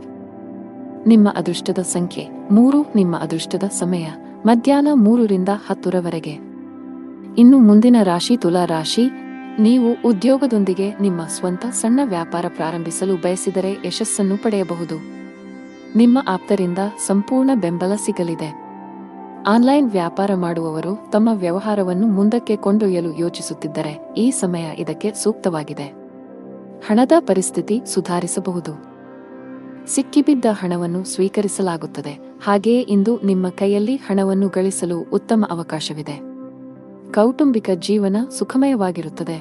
ನಿಮ್ಮ ಅದೃಷ್ಟದ ಸಂಖ್ಯೆ 3. ನಿಮ್ಮ ಅದೃಷ್ಟದ ಸಮಯ ಮಧ್ಯಾಹ್ನ 3 ರಿಂದ 10 ಇನ್ನು ಮುಂದಿನ ರಾಶಿ ತುಲಾ ರಾಶಿ. ನೀವು ಉದ್ಯೋಗದೊಂದಿಗೆ ನಿಮ್ಮ ಸ್ವಂತ ಸಣ್ಣ ವ್ಯಾಪಾರ ಪ್ರಾರಂಭಿಸಲು ಬಯಸಿದರೆ ಯಶಸ್ಸನ್ನು ಪಡೆಯಬಹುದು. ನಿಮ್ಮ ಆಪ್ತರಿಂದ ಸಂಪೂರ್ಣ ಬೆಂಬಲ ಸಿಗಲಿದೆ. ಆನ್ಲೈನ್ ವ್ಯಾಪಾರ ಮಾಡುವವರು ತಮ್ಮ ವ್ಯವಹಾರವನ್ನು ಮುಂದಕ್ಕೆ ಕೊಂಡೊಯ್ಯಲು ಯೋಚಿಸುತ್ತಿದ್ದರೆ ಈ ಸಮಯ ಇದಕ್ಕೆ ಸೂಕ್ತವಾಗಿದೆ. ಹಣದ ಪರಿಸ್ಥಿತಿ ಸುಧಾರಿಸಬಹುದು. ಸಿಕ್ಕಿಬಿದ್ದ ಹಣವನ್ನು ಸ್ವೀಕರಿಸಲಾಗುತ್ತದೆ. ಹಾಗೆಯೇ ಇಂದು ನಿಮ್ಮ ಕೈಯಲ್ಲಿ ಹಣವನ್ನು ಗಳಿಸಲು ಉತ್ತಮ ಅವಕಾಶವಿದೆ. ಕೌಟುಂಬಿಕ ಜೀವನ ಸುಖಮಯವಾಗಿರುತ್ತದೆ.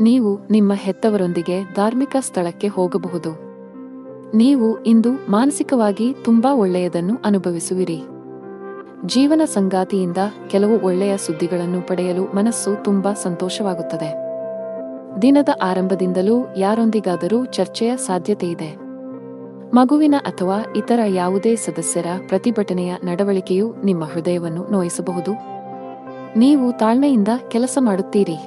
ನೀವು ನಿಮ್ಮ ಹೆತ್ತವರೊಂದಿಗೆ ಧಾರ್ಮಿಕ ಸ್ಥಳಕ್ಕೆ ಹೋಗಬಹುದು. ನೀವು ಇಂದು ಮಾನಸಿಕವಾಗಿ ತುಂಬಾ ಒಳ್ಳೆಯದನ್ನು ಅನುಭವಿಸುವಿರಿ. ಜೀವನ ಸಂಗಾತಿಯಿಂದ ಕೆಲವು ಒಳ್ಳೆಯ ಸುದ್ದಿಗಳನ್ನು ಪಡೆಯಲು ಮನಸ್ಸು ತುಂಬಾ ಸಂತೋಷವಾಗುತ್ತದೆ. ದಿನದ ಆರಂಭದಿಂದಲೂ ಯಾರೊಂದಿಗಾದರೂ ಚರ್ಚೆಯ ಸಾಧ್ಯತೆಯಿದೆ. ಮಗುವಿನ ಅಥವಾ ಇತರ ಯಾವುದೇ ಸದಸ್ಯರ ಪ್ರತಿಭಟನೆಯ ನಡವಳಿಕೆಯು ನಿಮ್ಮ ಹೃದಯವನ್ನು ನೋಯಿಸಬಹುದು. ನೀವು ತಾಳ್ಮೆಯಿಂದ ಕೆಲಸ ಮಾಡುತ್ತೀರಿ.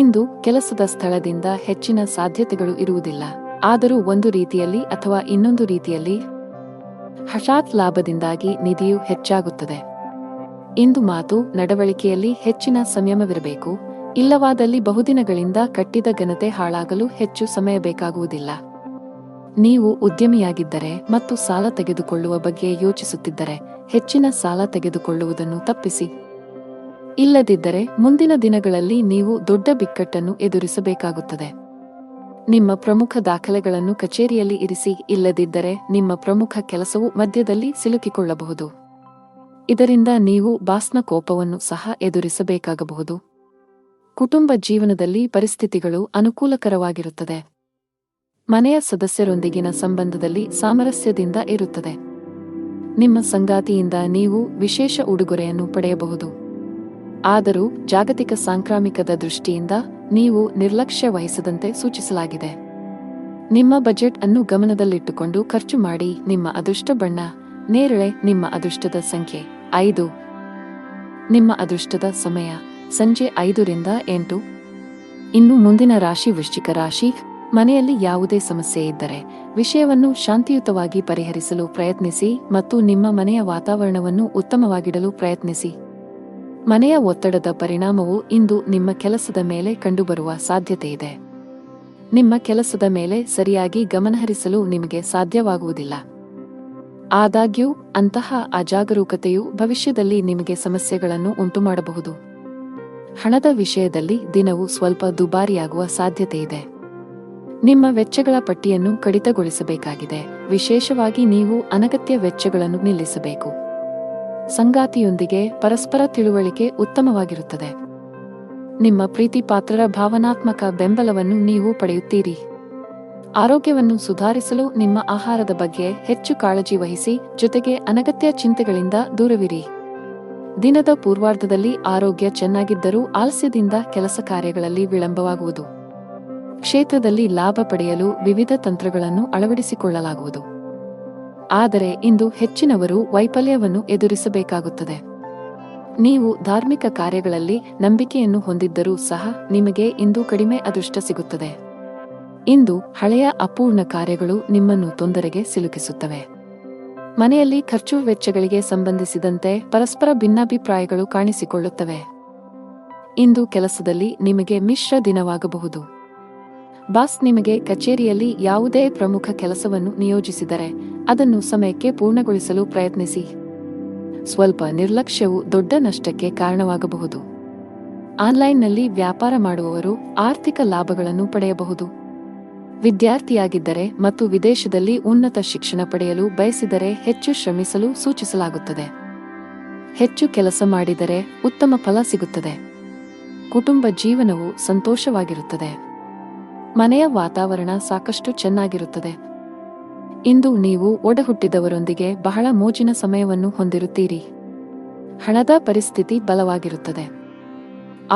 ಇಂದು ಕೆಲಸದ ಸ್ಥಳದಿಂದ ಹೆಚ್ಚಿನ ಸಾಧ್ಯತೆಗಳು ಇರುವುದಿಲ್ಲ. ಆದರೂ ಒಂದು ರೀತಿಯಲ್ಲಿ ಅಥವಾ ಇನ್ನೊಂದು ರೀತಿಯಲ್ಲಿ ಹಠಾತ್ ಲಾಭದಿಂದಾಗಿ ನಿಧಿಯು ಹೆಚ್ಚಾಗುತ್ತದೆ. ಇಂದು ಮಾತು ನಡವಳಿಕೆಯಲ್ಲಿ ಹೆಚ್ಚಿನ ಸಂಯಮವಿರಬೇಕು. ಇಲ್ಲವಾದಲ್ಲಿ ಬಹುದಿನಗಳಿಂದ ಕಟ್ಟಿದ ಘನತೆ ಹಾಳಾಗಲು ಹೆಚ್ಚು ಸಮಯ ಬೇಕಾಗುವುದಿಲ್ಲ. ನೀವು ಉದ್ಯಮಿಯಾಗಿದ್ದರೆ ಮತ್ತು ಸಾಲ ತೆಗೆದುಕೊಳ್ಳುವ ಬಗ್ಗೆ ಯೋಚಿಸುತ್ತಿದ್ದರೆ ಹೆಚ್ಚಿನ ಸಾಲ ತೆಗೆದುಕೊಳ್ಳುವುದನ್ನು ತಪ್ಪಿಸಿ. ಇಲ್ಲದಿದ್ದರೆ ಮುಂದಿನ ದಿನಗಳಲ್ಲಿ ನೀವು ದೊಡ್ಡ ಬಿಕ್ಕಟ್ಟನ್ನು ಎದುರಿಸಬೇಕಾಗುತ್ತದೆ. ನಿಮ್ಮ ಪ್ರಮುಖ ದಾಖಲೆಗಳನ್ನು ಕಚೇರಿಯಲ್ಲಿ ಇರಿಸಿ. ಇಲ್ಲದಿದ್ದರೆ ನಿಮ್ಮ ಪ್ರಮುಖ ಕೆಲಸವು ಮಧ್ಯದಲ್ಲಿ ಸಿಲುಕಿಕೊಳ್ಳಬಹುದು. ಇದರಿಂದ ನೀವು ಬಾಸ್ನ ಕೋಪವನ್ನು ಸಹ ಎದುರಿಸಬೇಕಾಗಬಹುದು. ಕುಟುಂಬ ಜೀವನದಲ್ಲಿ ಪರಿಸ್ಥಿತಿಗಳು ಅನುಕೂಲಕರವಾಗಿರುತ್ತದೆ. ಮನೆಯ ಸದಸ್ಯರೊಂದಿಗಿನ ಸಂಬಂಧದಲ್ಲಿ ಸಾಮರಸ್ಯದಿಂದ ಇರುತ್ತದೆ. ನಿಮ್ಮ ಸಂಗಾತಿಯಿಂದ ನೀವು ವಿಶೇಷ ಉಡುಗೊರೆಯನ್ನು ಪಡೆಯಬಹುದು. ಆದರೂ ಜಾಗತಿಕ ಸಾಂಕ್ರಾಮಿಕದ ದೃಷ್ಟಿಯಿಂದ ನೀವು ನಿರ್ಲಕ್ಷ್ಯ ವಹಿಸದಂತೆ ಸೂಚಿಸಲಾಗಿದೆ. ನಿಮ್ಮ ಬಜೆಟ್ ಅನ್ನು ಗಮನದಲ್ಲಿಟ್ಟುಕೊಂಡು ಖರ್ಚು ಮಾಡಿ. ನಿಮ್ಮ ಅದೃಷ್ಟ ಬಣ್ಣ ನೇರಳೆ. ನಿಮ್ಮ ಅದೃಷ್ಟದ ಸಂಖ್ಯೆ 5. ನಿಮ್ಮ ಅದೃಷ್ಟದ ಸಮಯ ಸಂಜೆ 5 ರಿಂದ 8. ಇನ್ನು ಮುಂದಿನ ರಾಶಿ ವೃಶ್ಚಿಕ ರಾಶಿ. ಮನೆಯಲ್ಲಿ ಯಾವುದೇ ಸಮಸ್ಯೆ ಇದ್ದರೆ ವಿಷಯವನ್ನು ಶಾಂತಿಯುತವಾಗಿ ಪರಿಹರಿಸಲು ಪ್ರಯತ್ನಿಸಿ ಮತ್ತು ನಿಮ್ಮ ಮನೆಯ ವಾತಾವರಣವನ್ನು ಉತ್ತಮವಾಗಿಡಲು ಪ್ರಯತ್ನಿಸಿ. ಮನೆಯ ಒತ್ತಡದ ಪರಿಣಾಮವು ಇಂದು ನಿಮ್ಮ ಕೆಲಸದ ಮೇಲೆ ಕಂಡುಬರುವ ಸಾಧ್ಯತೆಯಿದೆ. ನಿಮ್ಮ ಕೆಲಸದ ಮೇಲೆ ಸರಿಯಾಗಿ ಗಮನಹರಿಸಲು ನಿಮಗೆ ಸಾಧ್ಯವಾಗುವುದಿಲ್ಲ. ಆದಾಗ್ಯೂ ಅಂತಹ ಅಜಾಗರೂಕತೆಯು ಭವಿಷ್ಯದಲ್ಲಿ ನಿಮಗೆ ಸಮಸ್ಯೆಗಳನ್ನು ಉಂಟುಮಾಡಬಹುದು. ಹಣದ ವಿಷಯದಲ್ಲಿ ದಿನವು ಸ್ವಲ್ಪ ದುಬಾರಿಯಾಗುವ ಸಾಧ್ಯತೆಯಿದೆ. ನಿಮ್ಮ ವೆಚ್ಚಗಳ ಪಟ್ಟಿಯನ್ನು ಕಡಿತಗೊಳಿಸಬೇಕಾಗಿದೆ. ವಿಶೇಷವಾಗಿ ನೀವು ಅನಗತ್ಯ ವೆಚ್ಚಗಳನ್ನು ನಿಲ್ಲಿಸಬೇಕು. ಸಂಗಾತಿಯೊಂದಿಗೆ ಪರಸ್ಪರ ತಿಳುವಳಿಕೆ ಉತ್ತಮವಾಗಿರುತ್ತದೆ. ನಿಮ್ಮ ಪ್ರೀತಿಪಾತ್ರರ ಭಾವನಾತ್ಮಕ ಬೆಂಬಲವನ್ನು ನೀವು ಪಡೆಯುತ್ತೀರಿ. ಆರೋಗ್ಯವನ್ನು ಸುಧಾರಿಸಲು ನಿಮ್ಮ ಆಹಾರದ ಬಗ್ಗೆ ಹೆಚ್ಚು ಕಾಳಜಿ ವಹಿಸಿ. ಜೊತೆಗೆ ಅನಗತ್ಯ ಚಿಂತೆಗಳಿಂದ ದೂರವಿರಿ. ದಿನದ ಪೂರ್ವಾರ್ಧದಲ್ಲಿ ಆರೋಗ್ಯ ಚೆನ್ನಾಗಿದ್ದರೂ ಆಲಸ್ಯದಿಂದ ಕೆಲಸ ಕಾರ್ಯಗಳಲ್ಲಿ ವಿಳಂಬವಾಗುವುದು. ಕ್ಷೇತ್ರದಲ್ಲಿ ಲಾಭ ಪಡೆಯಲು ವಿವಿಧ ತಂತ್ರಗಳನ್ನು ಅಳವಡಿಸಿಕೊಳ್ಳಲಾಗುವುದು. ಆದರೆ ಇಂದು ಹೆಚ್ಚಿನವರು ವೈಫಲ್ಯವನ್ನು ಎದುರಿಸಬೇಕಾಗುತ್ತದೆ. ನೀವು ಧಾರ್ಮಿಕ ಕಾರ್ಯಗಳಲ್ಲಿ ನಂಬಿಕೆಯನ್ನು ಹೊಂದಿದ್ದರೂ ಸಹ ನಿಮಗೆ ಇಂದು ಕಡಿಮೆ ಅದೃಷ್ಟ ಸಿಗುತ್ತದೆ. ಇಂದು ಹಳೆಯ ಅಪೂರ್ಣ ಕಾರ್ಯಗಳು ನಿಮ್ಮನ್ನು ತೊಂದರೆಗೆ ಸಿಲುಕಿಸುತ್ತವೆ. ಮನೆಯಲ್ಲಿ ಖರ್ಚು ವೆಚ್ಚಗಳಿಗೆ ಸಂಬಂಧಿಸಿದಂತೆ ಪರಸ್ಪರ ಭಿನ್ನಾಭಿಪ್ರಾಯಗಳು ಕಾಣಿಸಿಕೊಳ್ಳುತ್ತವೆ. ಇಂದು ಕೆಲಸದಲ್ಲಿ ನಿಮಗೆ ಮಿಶ್ರ ದಿನವಾಗಬಹುದು. ಬಾಸ್ ನಿಮಗೆ ಕಚೇರಿಯಲ್ಲಿ ಯಾವುದೇ ಪ್ರಮುಖ ಕೆಲಸವನ್ನು ನಿಯೋಜಿಸಿದರೆ ಅದನ್ನು ಸಮಯಕ್ಕೆ ಪೂರ್ಣಗೊಳಿಸಲು ಪ್ರಯತ್ನಿಸಿ. ಸ್ವಲ್ಪ ನಿರ್ಲಕ್ಷ್ಯವು ದೊಡ್ಡ ನಷ್ಟಕ್ಕೆ ಕಾರಣವಾಗಬಹುದು. ಆನ್ಲೈನ್ನಲ್ಲಿ ವ್ಯಾಪಾರ ಮಾಡುವವರು ಆರ್ಥಿಕ ಲಾಭಗಳನ್ನು ಪಡೆಯಬಹುದು. ವಿದ್ಯಾರ್ಥಿಯಾಗಿದ್ದರೆ ಮತ್ತು ವಿದೇಶದಲ್ಲಿ ಉನ್ನತ ಶಿಕ್ಷಣ ಪಡೆಯಲು ಬಯಸಿದರೆ ಹೆಚ್ಚು ಶ್ರಮಿಸಲು ಸೂಚಿಸಲಾಗುತ್ತದೆ. ಹೆಚ್ಚು ಕೆಲಸ ಮಾಡಿದರೆ ಉತ್ತಮ ಫಲ ಸಿಗುತ್ತದೆ. ಕುಟುಂಬ ಜೀವನವು ಸಂತೋಷವಾಗಿರುತ್ತದೆ. ಮನೆಯ ವಾತಾವರಣ ಸಾಕಷ್ಟು ಚೆನ್ನಾಗಿರುತ್ತದೆ. ಇಂದು ನೀವು ಒಡಹುಟ್ಟಿದವರೊಂದಿಗೆ ಬಹಳ ಮೋಜಿನ ಸಮಯವನ್ನು ಹೊಂದಿರುತ್ತೀರಿ. ಹಣದ ಪರಿಸ್ಥಿತಿ ಬಲವಾಗಿರುತ್ತದೆ.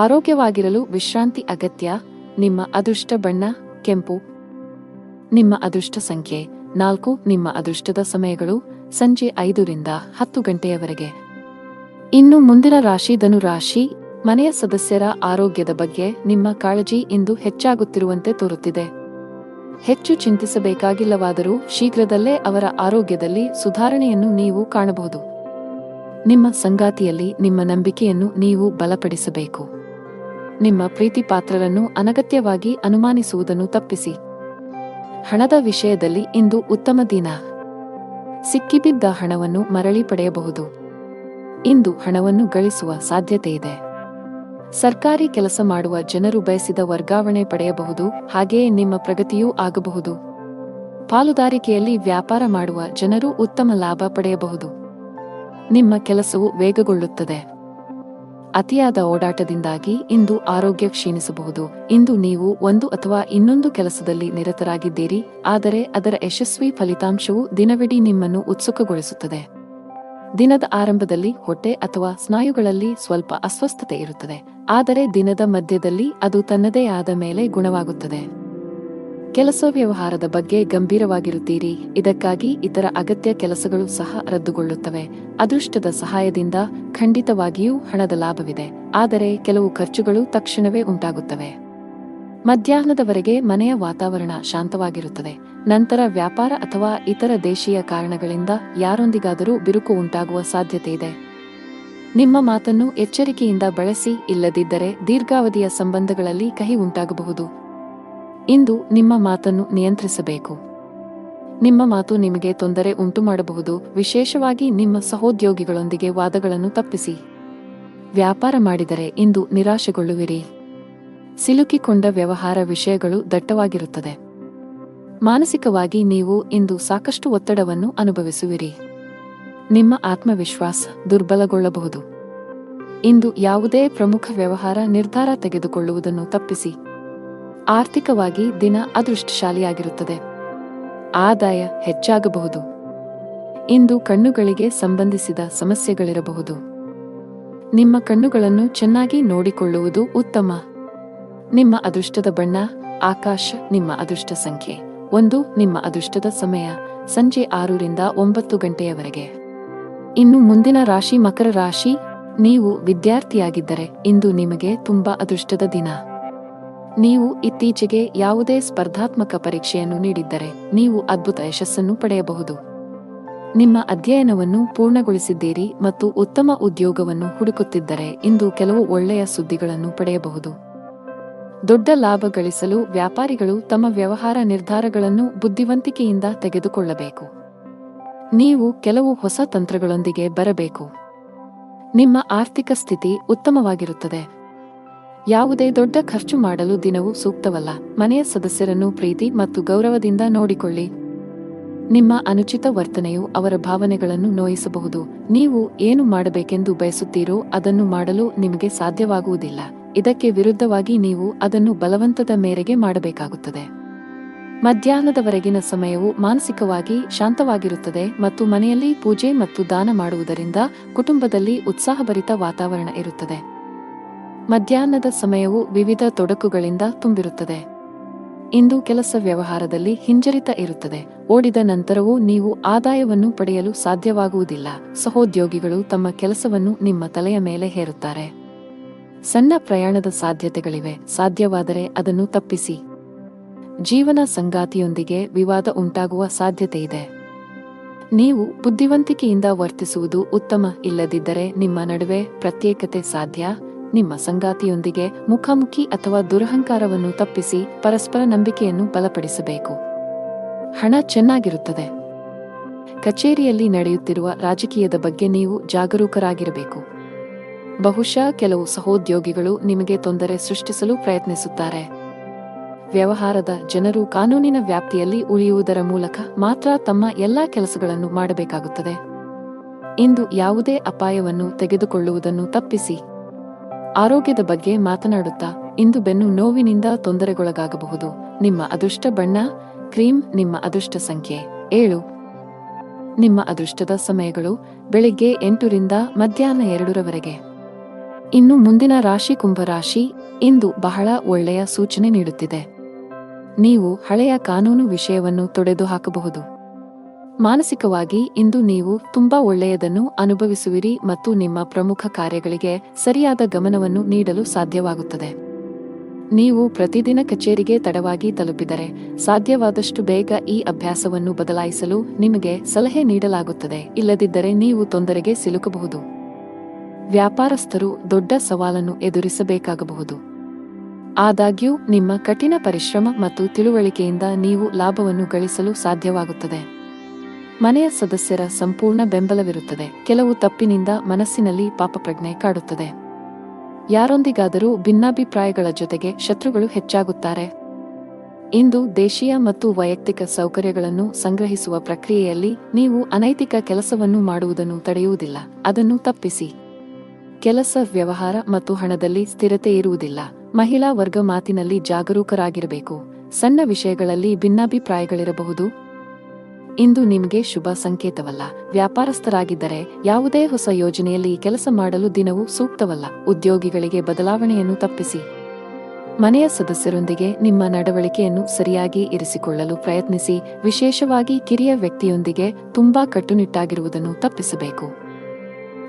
ಆರೋಗ್ಯವಾಗಿರಲು ವಿಶ್ರಾಂತಿ ಅಗತ್ಯ. ನಿಮ್ಮ ಅದೃಷ್ಟ ಬಣ್ಣ ಕೆಂಪು. ನಿಮ್ಮ ಅದೃಷ್ಟ ಸಂಖ್ಯೆ 4. ನಿಮ್ಮ ಅದೃಷ್ಟದ ಸಮಯಗಳು ಸಂಜೆ 5 ರಿಂದ 10 ಗಂಟೆಯವರೆಗೆ. ಇನ್ನು ಮುಂದಿನ ರಾಶಿ ಧನುರಾಶಿ. ಮನೆಯ ಸದಸ್ಯರ ಆರೋಗ್ಯದ ಬಗ್ಗೆ ನಿಮ್ಮ ಕಾಳಜಿ ಇಂದು ಹೆಚ್ಚಾಗುತ್ತಿರುವಂತೆ ತೋರುತ್ತಿದೆ. ಹೆಚ್ಚು ಚಿಂತಿಸಬೇಕಾಗಿಲ್ಲವಾದರೂ ಶೀಘ್ರದಲ್ಲೇ ಅವರ ಆರೋಗ್ಯದಲ್ಲಿ ಸುಧಾರಣೆಯನ್ನು ನೀವು ಕಾಣಬಹುದು. ನಿಮ್ಮ ಸಂಗಾತಿಯಲ್ಲಿ ನಿಮ್ಮ ನಂಬಿಕೆಯನ್ನು ನೀವು ಬಲಪಡಿಸಬೇಕು. ನಿಮ್ಮ ಪ್ರೀತಿ ಪಾತ್ರರನ್ನು ಅನಗತ್ಯವಾಗಿ ಅನುಮಾನಿಸುವುದನ್ನು ತಪ್ಪಿಸಿ. ಹಣದ ವಿಷಯದಲ್ಲಿ ಇಂದು ಉತ್ತಮ ದಿನ. ಸಿಕ್ಕಿಬಿದ್ದ ಹಣವನ್ನು ಮರಳಿ ಪಡೆಯಬಹುದು. ಇಂದು ಹಣವನ್ನು ಗಳಿಸುವ ಸಾಧ್ಯತೆಯಿದೆ. ಸರ್ಕಾರಿ ಕೆಲಸ ಮಾಡುವ ಜನರು ಬಯಸಿದ ವರ್ಗಾವಣೆ ಪಡೆಯಬಹುದು. ಹಾಗೆಯೇ ನಿಮ್ಮ ಪ್ರಗತಿಯೂ ಆಗಬಹುದು. ಪಾಲುದಾರಿಕೆಯಲ್ಲಿ ವ್ಯಾಪಾರ ಮಾಡುವ ಜನರು ಉತ್ತಮ ಲಾಭ ಪಡೆಯಬಹುದು. ನಿಮ್ಮ ಕೆಲಸವು ವೇಗಗೊಳ್ಳುತ್ತದೆ. ಅತಿಯಾದ ಓಡಾಟದಿಂದಾಗಿ ಇಂದು ಆರೋಗ್ಯ ಕ್ಷೀಣಿಸಬಹುದು. ಇಂದು ನೀವು ಒಂದು ಅಥವಾ ಇನ್ನೊಂದು ಕೆಲಸದಲ್ಲಿ ನಿರತರಾಗಿದ್ದೀರಿ, ಆದರೆ ಅದರ ಯಶಸ್ವಿ ಫಲಿತಾಂಶವು ದಿನವಿಡೀ ನಿಮ್ಮನ್ನು ಉತ್ಸುಕಗೊಳಿಸುತ್ತದೆ. ದಿನದ ಆರಂಭದಲ್ಲಿ ಹೊಟ್ಟೆ ಅಥವಾ ಸ್ನಾಯುಗಳಲ್ಲಿ ಸ್ವಲ್ಪ ಅಸ್ವಸ್ಥತೆ ಇರುತ್ತದೆ, ಆದರೆ ದಿನದ ಮಧ್ಯದಲ್ಲಿ ಅದು ತನ್ನದೇ ಆದ ಮೇಲೆ ಗುಣವಾಗುತ್ತದೆ. ಕೆಲಸ ವ್ಯವಹಾರದ ಬಗ್ಗೆ ಗಂಭೀರವಾಗಿರುತ್ತೀರಿ, ಇದಕ್ಕಾಗಿ ಇತರ ಅಗತ್ಯ ಕೆಲಸಗಳು ಸಹ ರದ್ದುಗೊಳ್ಳುತ್ತವೆ. ಅದೃಷ್ಟದ ಸಹಾಯದಿಂದ ಖಂಡಿತವಾಗಿಯೂ ಹಣದ ಲಾಭವಿದೆ, ಆದರೆ ಕೆಲವು ಖರ್ಚುಗಳು ತಕ್ಷಣವೇ ಉಂಟಾಗುತ್ತವೆ. ಮಧ್ಯಾಹ್ನದವರೆಗೆ ಮನೆಯ ವಾತಾವರಣ ಶಾಂತವಾಗಿರುತ್ತದೆ. ನಂತರ ವ್ಯಾಪಾರ ಅಥವಾ ಇತರ ದೇಶೀಯ ಕಾರಣಗಳಿಂದ ಯಾರೊಂದಿಗಾದರೂ ಬಿರುಕು ಉಂಟಾಗುವ ಸಾಧ್ಯತೆಯಿದೆ. ನಿಮ್ಮ ಮಾತನ್ನು ಎಚ್ಚರಿಕೆಯಿಂದ ಬಳಸಿ, ಇಲ್ಲದಿದ್ದರೆ ದೀರ್ಘಾವಧಿಯ ಸಂಬಂಧಗಳಲ್ಲಿ ಕಹಿ ಉಂಟಾಗಬಹುದು. ಇಂದು ನಿಮ್ಮ ಮಾತನ್ನು ನಿಯಂತ್ರಿಸಬೇಕು. ನಿಮ್ಮ ಮಾತು ನಿಮಗೆ ತೊಂದರೆ ಉಂಟುಮಾಡಬಹುದು, ವಿಶೇಷವಾಗಿ ನಿಮ್ಮ ಸಹೋದ್ಯೋಗಿಗಳೊಂದಿಗೆ ವಾದಗಳನ್ನು ತಪ್ಪಿಸಿ. ವ್ಯಾಪಾರ ಮಾಡಿದರೆ ಇಂದು ನಿರಾಶೆಗೊಳ್ಳುವಿರಿ. ಸಿಲುಕಿಕೊಂಡ ವ್ಯವಹಾರ ವಿಷಯಗಳು ದಟ್ಟವಾಗಿರುತ್ತದೆ. ಮಾನಸಿಕವಾಗಿ ನೀವು ಇಂದು ಸಾಕಷ್ಟು ಒತ್ತಡವನ್ನು ಅನುಭವಿಸುವಿರಿ. ನಿಮ್ಮ ಆತ್ಮವಿಶ್ವಾಸ ದುರ್ಬಲಗೊಳ್ಳಬಹುದು. ಇಂದು ಯಾವುದೇ ಪ್ರಮುಖ ವ್ಯವಹಾರ ನಿರ್ಧಾರ ತೆಗೆದುಕೊಳ್ಳುವುದನ್ನು ತಪ್ಪಿಸಿ. ಆರ್ಥಿಕವಾಗಿ ದಿನ ಅದೃಷ್ಟಶಾಲಿಯಾಗಿರುತ್ತದೆ. ಆದಾಯ ಹೆಚ್ಚಾಗಬಹುದು. ಇಂದು ಕಣ್ಣುಗಳಿಗೆ ಸಂಬಂಧಿಸಿದ ಸಮಸ್ಯೆಗಳಿರಬಹುದು. ನಿಮ್ಮ ಕಣ್ಣುಗಳನ್ನು ಚೆನ್ನಾಗಿ ನೋಡಿಕೊಳ್ಳುವುದು ಉತ್ತಮ. ನಿಮ್ಮ ಅದೃಷ್ಟದ ಬಣ್ಣ ಆಕಾಶ. ನಿಮ್ಮ ಅದೃಷ್ಟ ಸಂಖ್ಯೆ 1. ನಿಮ್ಮ ಅದೃಷ್ಟದ ಸಮಯ ಸಂಜೆ 6 ರಿಂದ 9 ಗಂಟೆಯವರೆಗೆ. ಇನ್ನು ಮುಂದಿನ ರಾಶಿ ಮಕರ ರಾಶಿ. ನೀವು ವಿದ್ಯಾರ್ಥಿಯಾಗಿದ್ದರೆ ಇಂದು ನಿಮಗೆ ತುಂಬಾ ಅದೃಷ್ಟದ ದಿನ. ನೀವು ಇತ್ತೀಚೆಗೆ ಯಾವುದೇ ಸ್ಪರ್ಧಾತ್ಮಕ ಪರೀಕ್ಷೆಯನ್ನು ನೀಡಿದ್ದರೆ ನೀವು ಅದ್ಭುತ ಯಶಸ್ಸನ್ನು ಪಡೆಯಬಹುದು. ನಿಮ್ಮ ಅಧ್ಯಯನವನ್ನು ಪೂರ್ಣಗೊಳಿಸಿದ್ದೀರಿ ಮತ್ತು ಉತ್ತಮ ಉದ್ಯೋಗವನ್ನು ಹುಡುಕುತ್ತಿದ್ದರೆ ಇಂದು ಕೆಲವು ಒಳ್ಳೆಯ ಸುದ್ದಿಗಳನ್ನು ಪಡೆಯಬಹುದು. ದೊಡ್ಡ ಲಾಭ ಗಳಿಸಲು ವ್ಯಾಪಾರಿಗಳು ತಮ್ಮ ವ್ಯವಹಾರ ನಿರ್ಧಾರಗಳನ್ನು ಬುದ್ಧಿವಂತಿಕೆಯಿಂದ ತೆಗೆದುಕೊಳ್ಳಬೇಕು. ನೀವು ಕೆಲವು ಹೊಸ ತಂತ್ರಗಳೊಂದಿಗೆ ಬರಬೇಕು. ನಿಮ್ಮ ಆರ್ಥಿಕ ಸ್ಥಿತಿ ಉತ್ತಮವಾಗಿರುತ್ತದೆ. ಯಾವುದೇ ದೊಡ್ಡ ಖರ್ಚು ಮಾಡಲು ದಿನವೂ ಸೂಕ್ತವಲ್ಲ. ಮನೆಯ ಸದಸ್ಯರನ್ನು ಪ್ರೀತಿ ಮತ್ತು ಗೌರವದಿಂದ ನೋಡಿಕೊಳ್ಳಿ. ನಿಮ್ಮ ಅನುಚಿತ ವರ್ತನೆಯು ಅವರ ಭಾವನೆಗಳನ್ನು ನೋಯಿಸಬಹುದು. ನೀವು ಏನು ಮಾಡಬೇಕೆಂದು ಬಯಸುತ್ತೀರೋ ಅದನ್ನು ಮಾಡಲು ನಿಮಗೆ ಸಾಧ್ಯವಾಗುವುದಿಲ್ಲ. ಇದಕ್ಕೆ ವಿರುದ್ಧವಾಗಿ ನೀವು ಅದನ್ನು ಬಲವಂತದ ಮೇರೆಗೆ ಮಾಡಬೇಕಾಗುತ್ತದೆ. ಮಧ್ಯಾಹ್ನದವರೆಗಿನ ಸಮಯವು ಮಾನಸಿಕವಾಗಿ ಶಾಂತವಾಗಿರುತ್ತದೆ ಮತ್ತು ಮನೆಯಲ್ಲಿ ಪೂಜೆ ಮತ್ತು ದಾನ ಮಾಡುವುದರಿಂದ ಕುಟುಂಬದಲ್ಲಿ ಉತ್ಸಾಹಭರಿತ ವಾತಾವರಣ ಇರುತ್ತದೆ. ಮಧ್ಯಾಹ್ನದ ಸಮಯವು ವಿವಿಧ ತೊಡಕುಗಳಿಂದ ತುಂಬಿರುತ್ತದೆ. ಇಂದು ಕೆಲಸ ವ್ಯವಹಾರದಲ್ಲಿ ಹಿಂಜರಿತ ಇರುತ್ತದೆ. ಓಡಿದ ನಂತರವೂ ನೀವು ಆದಾಯವನ್ನು ಪಡೆಯಲು ಸಾಧ್ಯವಾಗುವುದಿಲ್ಲ. ಸಹೋದ್ಯೋಗಿಗಳು ತಮ್ಮ ಕೆಲಸವನ್ನು ನಿಮ್ಮ ತಲೆಯ ಮೇಲೆ ಹೇರುತ್ತಾರೆ. ಸಣ್ಣ ಪ್ರಯಾಣದ ಸಾಧ್ಯತೆಗಳಿವೆ, ಸಾಧ್ಯವಾದರೆ ಅದನ್ನು ತಪ್ಪಿಸಿ. ಜೀವನ ಸಂಗಾತಿಯೊಂದಿಗೆ ವಿವಾದ ಉಂಟಾಗುವ ಸಾಧ್ಯತೆಯಿದೆ. ನೀವು ಬುದ್ಧಿವಂತಿಕೆಯಿಂದ ವರ್ತಿಸುವುದು ಉತ್ತಮ, ಇಲ್ಲದಿದ್ದರೆ ನಿಮ್ಮ ನಡುವೆ ಪ್ರತ್ಯೇಕತೆ ಸಾಧ್ಯ. ನಿಮ್ಮ ಸಂಗಾತಿಯೊಂದಿಗೆ ಮುಖಾಮುಖಿ ಅಥವಾ ದುರಹಂಕಾರವನ್ನು ತಪ್ಪಿಸಿ ಪರಸ್ಪರ ನಂಬಿಕೆಯನ್ನು ಬಲಪಡಿಸಬೇಕು. ಹಣ ಚೆನ್ನಾಗಿರುತ್ತದೆ. ಕಚೇರಿಯಲ್ಲಿ ನಡೆಯುತ್ತಿರುವ ರಾಜಕೀಯದ ಬಗ್ಗೆ ನೀವು ಜಾಗರೂಕರಾಗಿರಬೇಕು. ಬಹುಶಃ ಕೆಲವು ಸಹೋದ್ಯೋಗಿಗಳು ನಿಮಗೆ ತೊಂದರೆ ಸೃಷ್ಟಿಸಲು ಪ್ರಯತ್ನಿಸುತ್ತಾರೆ. ವ್ಯವಹಾರದ ಜನರು ಕಾನೂನಿನ ವ್ಯಾಪ್ತಿಯಲ್ಲಿ ಉಳಿಯುವುದರ ಮೂಲಕ ಮಾತ್ರ ತಮ್ಮ ಎಲ್ಲಾ ಕೆಲಸಗಳನ್ನು ಮಾಡಬೇಕಾಗುತ್ತದೆ. ಇಂದು ಯಾವುದೇ ಅಪಾಯವನ್ನು ತೆಗೆದುಕೊಳ್ಳುವುದನ್ನು ತಪ್ಪಿಸಿ. ಆರೋಗ್ಯದ ಬಗ್ಗೆ ಮಾತನಾಡುತ್ತಾ ಇಂದು ಬೆನ್ನು ನೋವಿನಿಂದ ತೊಂದರೆಗೊಳಗಾಗಬಹುದು. ನಿಮ್ಮ ಅದೃಷ್ಟ ಬಣ್ಣ ಕ್ರೀಮ್. ನಿಮ್ಮ ಅದೃಷ್ಟ ಸಂಖ್ಯೆ 7. ನಿಮ್ಮ ಅದೃಷ್ಟದ ಸಮಯಗಳು ಬೆಳಿಗ್ಗೆ 8 ರಿಂದ ಮಧ್ಯಾಹ್ನ 2ರವರೆಗೆ. ಇನ್ನು ಮುಂದಿನ ರಾಶಿ ಕುಂಭರಾಶಿ. ಇಂದು ಬಹಳ ಒಳ್ಳೆಯ ಸೂಚನೆ ನೀಡುತ್ತಿದೆ. ನೀವು ಹಳೆಯ ಕಾನೂನು ವಿಷಯವನ್ನು ತೊಡೆದು ಹಾಕಬಹುದು. ಮಾನಸಿಕವಾಗಿ ಇಂದು ನೀವು ತುಂಬಾ ಒಳ್ಳೆಯದನ್ನು ಅನುಭವಿಸುವಿರಿ ಮತ್ತು ನಿಮ್ಮ ಪ್ರಮುಖ ಕಾರ್ಯಗಳಿಗೆ ಸರಿಯಾದ ಗಮನವನ್ನು ನೀಡಲು ಸಾಧ್ಯವಾಗುತ್ತದೆ. ನೀವು ಪ್ರತಿದಿನ ಕಚೇರಿಗೆ ತಡವಾಗಿ ತಲುಪಿದರೆ ಸಾಧ್ಯವಾದಷ್ಟು ಬೇಗ ಈ ಅಭ್ಯಾಸವನ್ನು ಬದಲಾಯಿಸಲು ನಿಮಗೆ ಸಲಹೆ ನೀಡಲಾಗುತ್ತದೆ, ಇಲ್ಲದಿದ್ದರೆ ನೀವು ತೊಂದರೆಗೆ ಸಿಲುಕಬಹುದು. ವ್ಯಾಪಾರಸ್ಥರು ದೊಡ್ಡ ಸವಾಲನ್ನು ಎದುರಿಸಬೇಕಾಗಬಹುದು. ಆದಾಗ್ಯೂ ನಿಮ್ಮ ಕಠಿಣ ಪರಿಶ್ರಮ ಮತ್ತು ತಿಳುವಳಿಕೆಯಿಂದ ನೀವು ಲಾಭವನ್ನು ಗಳಿಸಲು ಸಾಧ್ಯವಾಗುತ್ತದೆ. ಮನೆಯ ಸದಸ್ಯರ ಸಂಪೂರ್ಣ ಬೆಂಬಲವಿರುತ್ತದೆ. ಕೆಲವು ತಪ್ಪಿನಿಂದ ಮನಸ್ಸಿನಲ್ಲಿ ಪಾಪಪ್ರಜ್ಞೆ ಕಾಡುತ್ತದೆ. ಯಾರೊಂದಿಗಾದರೂ ಭಿನ್ನಾಭಿಪ್ರಾಯಗಳ ಜೊತೆಗೆ ಶತ್ರುಗಳು ಹೆಚ್ಚಾಗುತ್ತಾರೆ. ಇಂದು ದೇಶೀಯ ಮತ್ತು ವೈಯಕ್ತಿಕ ಸೌಕರ್ಯಗಳನ್ನು ಸಂಗ್ರಹಿಸುವ ಪ್ರಕ್ರಿಯೆಯಲ್ಲಿ ನೀವು ಅನೈತಿಕ ಕೆಲಸವನ್ನು ಮಾಡುವುದನ್ನು ತಡೆಯುವುದಿಲ್ಲ, ಅದನ್ನು ತಪ್ಪಿಸಿ. ಕೆಲಸ, ವ್ಯವಹಾರ ಮತ್ತು ಹಣದಲ್ಲಿ ಸ್ಥಿರತೆ ಇರುವುದಿಲ್ಲ. ಮಹಿಳಾ ವರ್ಗ ಮಾತಿನಲ್ಲಿ ಜಾಗರೂಕರಾಗಿರಬೇಕು. ಸಣ್ಣ ವಿಷಯಗಳಲ್ಲಿ ಭಿನ್ನಾಭಿಪ್ರಾಯಗಳಿರಬಹುದು. ಇಂದು ನಿಮಗೆ ಶುಭ ಸಂಕೇತವಲ್ಲ. ವ್ಯಾಪಾರಸ್ಥರಾಗಿದ್ದರೆ ಯಾವುದೇ ಹೊಸ ಯೋಜನೆಯಲ್ಲಿ ಕೆಲಸ ಮಾಡಲು ದಿನವೂ ಸೂಕ್ತವಲ್ಲ. ಉದ್ಯೋಗಿಗಳಿಗೆ ಬದಲಾವಣೆಯನ್ನು ತಪ್ಪಿಸಿ. ಮನೆಯ ಸದಸ್ಯರೊಂದಿಗೆ ನಿಮ್ಮ ನಡವಳಿಕೆಯನ್ನು ಸರಿಯಾಗಿ ಇರಿಸಿಕೊಳ್ಳಲು ಪ್ರಯತ್ನಿಸಿ. ವಿಶೇಷವಾಗಿ ಕಿರಿಯ ವ್ಯಕ್ತಿಯೊಂದಿಗೆ ತುಂಬಾ ಕಟ್ಟುನಿಟ್ಟಾಗಿರುವುದನ್ನು ತಪ್ಪಿಸಬೇಕು.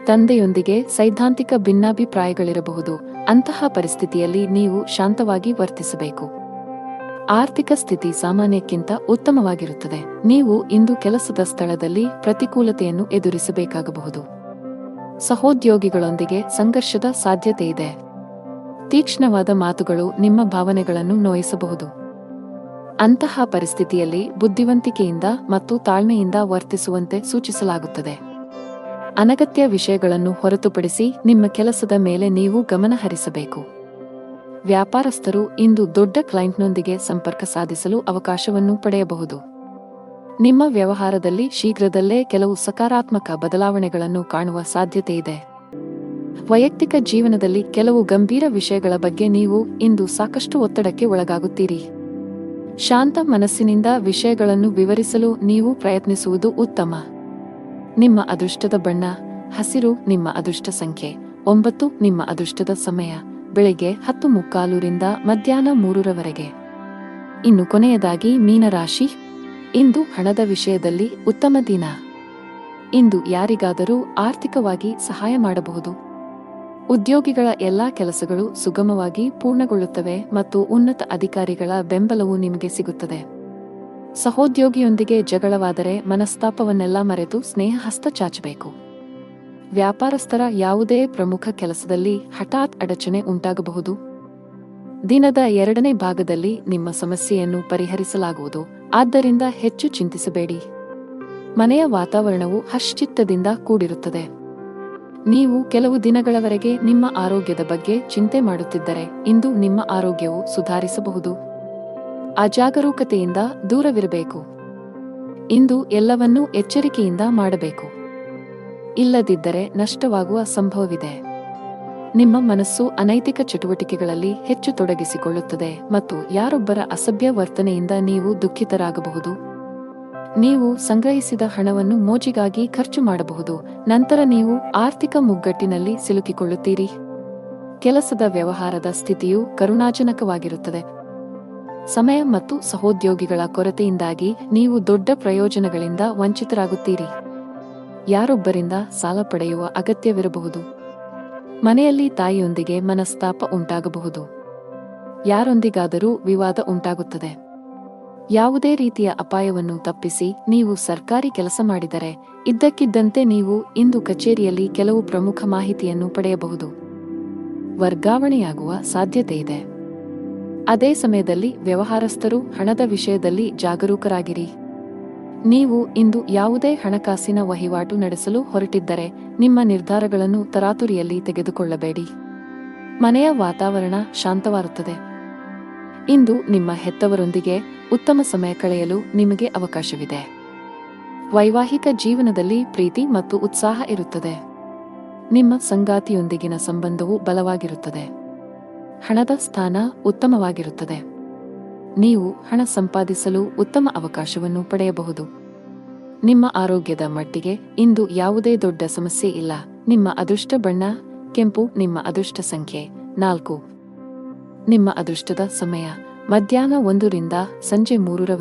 ತಂದೆಯೊಂದಿಗೆ ಸೈದ್ಧಾಂತಿಕ ಭಿನ್ನಾಭಿಪ್ರಾಯಗಳಿರಬಹುದು. ಅಂತಹ ಪರಿಸ್ಥಿತಿಯಲ್ಲಿ ನೀವು ಶಾಂತವಾಗಿ ವರ್ತಿಸಬೇಕು. ಆರ್ಥಿಕ ಸ್ಥಿತಿ ಸಾಮಾನ್ಯಕ್ಕಿಂತ ಉತ್ತಮವಾಗಿರುತ್ತದೆ. ನೀವು ಇಂದು ಕೆಲಸದ ಸ್ಥಳದಲ್ಲಿ ಪ್ರತಿಕೂಲತೆಯನ್ನು ಎದುರಿಸಬೇಕಾಗಬಹುದು. ಸಹೋದ್ಯೋಗಿಗಳೊಂದಿಗೆ ಸಂಘರ್ಷದ ಸಾಧ್ಯತೆಯಿದೆ. ತೀಕ್ಷ್ಣವಾದ ಮಾತುಗಳು ನಿಮ್ಮ ಭಾವನೆಗಳನ್ನು ನೋಯಿಸಬಹುದು. ಅಂತಹ ಪರಿಸ್ಥಿತಿಯಲ್ಲಿ ಬುದ್ಧಿವಂತಿಕೆಯಿಂದ ಮತ್ತು ತಾಳ್ಮೆಯಿಂದ ವರ್ತಿಸುವಂತೆ ಸೂಚಿಸಲಾಗುತ್ತದೆ. ಅನಗತ್ಯ ವಿಷಯಗಳನ್ನು ಹೊರತುಪಡಿಸಿ ನಿಮ್ಮ ಕೆಲಸದ ಮೇಲೆ ನೀವು ಗಮನ ಹರಿಸಬೇಕು. ವ್ಯಾಪಾರಸ್ಥರು ಇಂದು ದೊಡ್ಡ ಕ್ಲೈಂಟ್ನೊಂದಿಗೆ ಸಂಪರ್ಕ ಸಾಧಿಸಲು ಅವಕಾಶವನ್ನು ಪಡೆಯಬಹುದು. ನಿಮ್ಮ ವ್ಯವಹಾರದಲ್ಲಿ ಶೀಘ್ರದಲ್ಲೇ ಕೆಲವು ಸಕಾರಾತ್ಮಕ ಬದಲಾವಣೆಗಳನ್ನು ಕಾಣುವ ಸಾಧ್ಯತೆಯಿದೆ. ವೈಯಕ್ತಿಕ ಜೀವನದಲ್ಲಿ ಕೆಲವು ಗಂಭೀರ ವಿಷಯಗಳ ಬಗ್ಗೆ ನೀವು ಇಂದು ಸಾಕಷ್ಟು ಒತ್ತಡಕ್ಕೆ ಒಳಗಾಗುತ್ತೀರಿ. ಶಾಂತ ಮನಸ್ಸಿನಿಂದ ವಿಷಯಗಳನ್ನು ವಿವರಿಸಲು ನೀವು ಪ್ರಯತ್ನಿಸುವುದು ಉತ್ತಮ. ನಿಮ್ಮ ಅದೃಷ್ಟದ ಬಣ್ಣ ಹಸಿರು. ನಿಮ್ಮ ಅದೃಷ್ಟ ಸಂಖ್ಯೆ 9. ನಿಮ್ಮ ಅದೃಷ್ಟದ ಸಮಯ ಬೆಳಿಗ್ಗೆ 10:45 ರಿಂದ ಮಧ್ಯಾಹ್ನ 3 ಇನ್ನು ಕೊನೆಯದಾಗಿ ಮೀನರಾಶಿ. ಇಂದು ಹಣದ ವಿಷಯದಲ್ಲಿ ಉತ್ತಮ ದಿನ. ಇಂದು ಯಾರಿಗಾದರೂ ಆರ್ಥಿಕವಾಗಿ ಸಹಾಯ ಮಾಡಬಹುದು. ಉದ್ಯೋಗಿಗಳ ಎಲ್ಲಾ ಕೆಲಸಗಳು ಸುಗಮವಾಗಿ ಪೂರ್ಣಗೊಳ್ಳುತ್ತವೆ ಮತ್ತು ಉನ್ನತ ಅಧಿಕಾರಿಗಳ ಬೆಂಬಲವು ನಿಮಗೆ ಸಿಗುತ್ತದೆ. ಸಹೋದ್ಯೋಗಿಯೊಂದಿಗೆ ಜಗಳವಾದರೆ ಮನಸ್ತಾಪವನ್ನೆಲ್ಲ ಮರೆತು ಸ್ನೇಹ ಹಸ್ತ ಚಾಚಬೇಕು. ವ್ಯಾಪಾರಸ್ಥರ ಯಾವುದೇ ಪ್ರಮುಖ ಕೆಲಸದಲ್ಲಿ ಹಠಾತ್ ಅಡಚಣೆ ಉಂಟಾಗಬಹುದು. ದಿನದ 2ನೇ ಭಾಗದಲ್ಲಿ ನಿಮ್ಮ ಸಮಸ್ಯೆಯನ್ನು ಪರಿಹರಿಸಲಾಗುವುದು, ಆದ್ದರಿಂದ ಹೆಚ್ಚು ಚಿಂತಿಸಬೇಡಿ. ಮನೆಯ ವಾತಾವರಣವು ಹರ್ಷಚಿತ್ತದಿಂದ ಕೂಡಿರುತ್ತದೆ. ನೀವು ಕೆಲವು ದಿನಗಳವರೆಗೆ ನಿಮ್ಮ ಆರೋಗ್ಯದ ಬಗ್ಗೆ ಚಿಂತೆ ಮಾಡುತ್ತಿದ್ದರೆ ಇಂದು ನಿಮ್ಮ ಆರೋಗ್ಯವು ಸುಧಾರಿಸಬಹುದು. ಅಜಾಗರೂಕತೆಯಿಂದ ದೂರವಿರಬೇಕು. ಇಂದು ಎಲ್ಲವನ್ನೂ ಎಚ್ಚರಿಕೆಯಿಂದ ಮಾಡಬೇಕು, ಇಲ್ಲದಿದ್ದರೆ ನಷ್ಟವಾಗುವ ಸಂಭವವಿದೆ. ನಿಮ್ಮ ಮನಸ್ಸು ಅನೈತಿಕ ಚಟುವಟಿಕೆಗಳಲ್ಲಿ ಹೆಚ್ಚು ತೊಡಗಿಸಿಕೊಳ್ಳುತ್ತದೆ ಮತ್ತು ಯಾರೊಬ್ಬರ ಅಸಭ್ಯ ವರ್ತನೆಯಿಂದ ನೀವು ದುಃಖಿತರಾಗಬಹುದು. ನೀವು ಸಂಗ್ರಹಿಸಿದ ಹಣವನ್ನು ಮೋಜಿಗಾಗಿ ಖರ್ಚು ಮಾಡಬಹುದು, ನಂತರ ನೀವು ಆರ್ಥಿಕ ಮುಗ್ಗಟ್ಟಿನಲ್ಲಿ ಸಿಲುಕಿಕೊಳ್ಳುತ್ತೀರಿ. ಕೆಲಸದ ವ್ಯವಹಾರದ ಸ್ಥಿತಿಯು ಕರುಣಾಜನಕವಾಗಿರುತ್ತದೆ. ಸಮಯ ಮತ್ತು ಸಹೋದ್ಯೋಗಿಗಳ ಕೊರತೆಯಿಂದಾಗಿ ನೀವು ದೊಡ್ಡ ಪ್ರಯೋಜನಗಳಿಂದ ವಂಚಿತರಾಗುತ್ತೀರಿ. ಯಾರೊಬ್ಬರಿಂದ ಸಾಲ ಪಡೆಯುವ ಅಗತ್ಯವಿರಬಹುದು. ಮನೆಯಲ್ಲಿ ತಾಯಿಯೊಂದಿಗೆ ಮನಸ್ತಾಪ ಉಂಟಾಗಬಹುದು. ಯಾರೊಂದಿಗಾದರೂ ವಿವಾದ ಉಂಟಾಗುತ್ತದೆ. ಯಾವುದೇ ರೀತಿಯ ಅಪಾಯವನ್ನು ತಪ್ಪಿಸಿ ನೀವು ಸರ್ಕಾರಿ ಕೆಲಸ ಮಾಡಿದರೆ ಇದ್ದಕ್ಕಿದ್ದಂತೆ ನೀವು ಇಂದು ಕಚೇರಿಯಲ್ಲಿ ಕೆಲವು ಪ್ರಮುಖ ಮಾಹಿತಿಯನ್ನು ಪಡೆಯಬಹುದು. ವರ್ಗಾವಣೆಯಾಗುವ ಸಾಧ್ಯತೆಯಿದೆ. ಅದೇ ಸಮಯದಲ್ಲಿ ವ್ಯವಹಾರಸ್ಥರು ಹಣದ ವಿಷಯದಲ್ಲಿ ಜಾಗರೂಕರಾಗಿರಿ. ನೀವು ಇಂದು ಯಾವುದೇ ಹಣಕಾಸಿನ ವಹಿವಾಟು ನಡೆಸಲು ಹೊರಟಿದ್ದರೆ ನಿಮ್ಮ ನಿರ್ಧಾರಗಳನ್ನು ತರಾತುರಿಯಲ್ಲಿ ತೆಗೆದುಕೊಳ್ಳಬೇಡಿ. ಮನೆಯ ವಾತಾವರಣ ಶಾಂತವಾಗುತ್ತದೆ. ಇಂದು ನಿಮ್ಮ ಹೆತ್ತವರೊಂದಿಗೆ ಉತ್ತಮ ಸಮಯ ಕಳೆಯಲು ನಿಮಗೆ ಅವಕಾಶವಿದೆ. ವೈವಾಹಿಕ ಜೀವನದಲ್ಲಿ ಪ್ರೀತಿ ಮತ್ತು ಉತ್ಸಾಹ ಇರುತ್ತದೆ. ನಿಮ್ಮ ಸಂಗಾತಿಯೊಂದಿಗಿನ ಸಂಬಂಧವು ಬಲವಾಗಿರುತ್ತದೆ. ಹಣದ ಸ್ಥಾನ ಉತ್ತಮವಾಗಿರುತ್ತದೆ. ನೀವು ಹಣ ಸಂಪಾದಿಸಲು ಉತ್ತಮ ಅವಕಾಶವನ್ನು ಪಡೆಯಬಹುದು. ನಿಮ್ಮ ಆರೋಗ್ಯದ ಮಟ್ಟಿಗೆ ಇಂದು ಯಾವುದೇ ದೊಡ್ಡ ಸಮಸ್ಯೆ ಇಲ್ಲ. ನಿಮ್ಮ ಅದೃಷ್ಟ ಬಣ್ಣ ಕೆಂಪು. ನಿಮ್ಮ ಅದೃಷ್ಟ ಸಂಖ್ಯೆ 4. ನಿಮ್ಮ ಅದೃಷ್ಟದ ಸಮಯ ಮಧ್ಯಾಹ್ನ 1 ರಿಂದ ಸಂಜೆ 3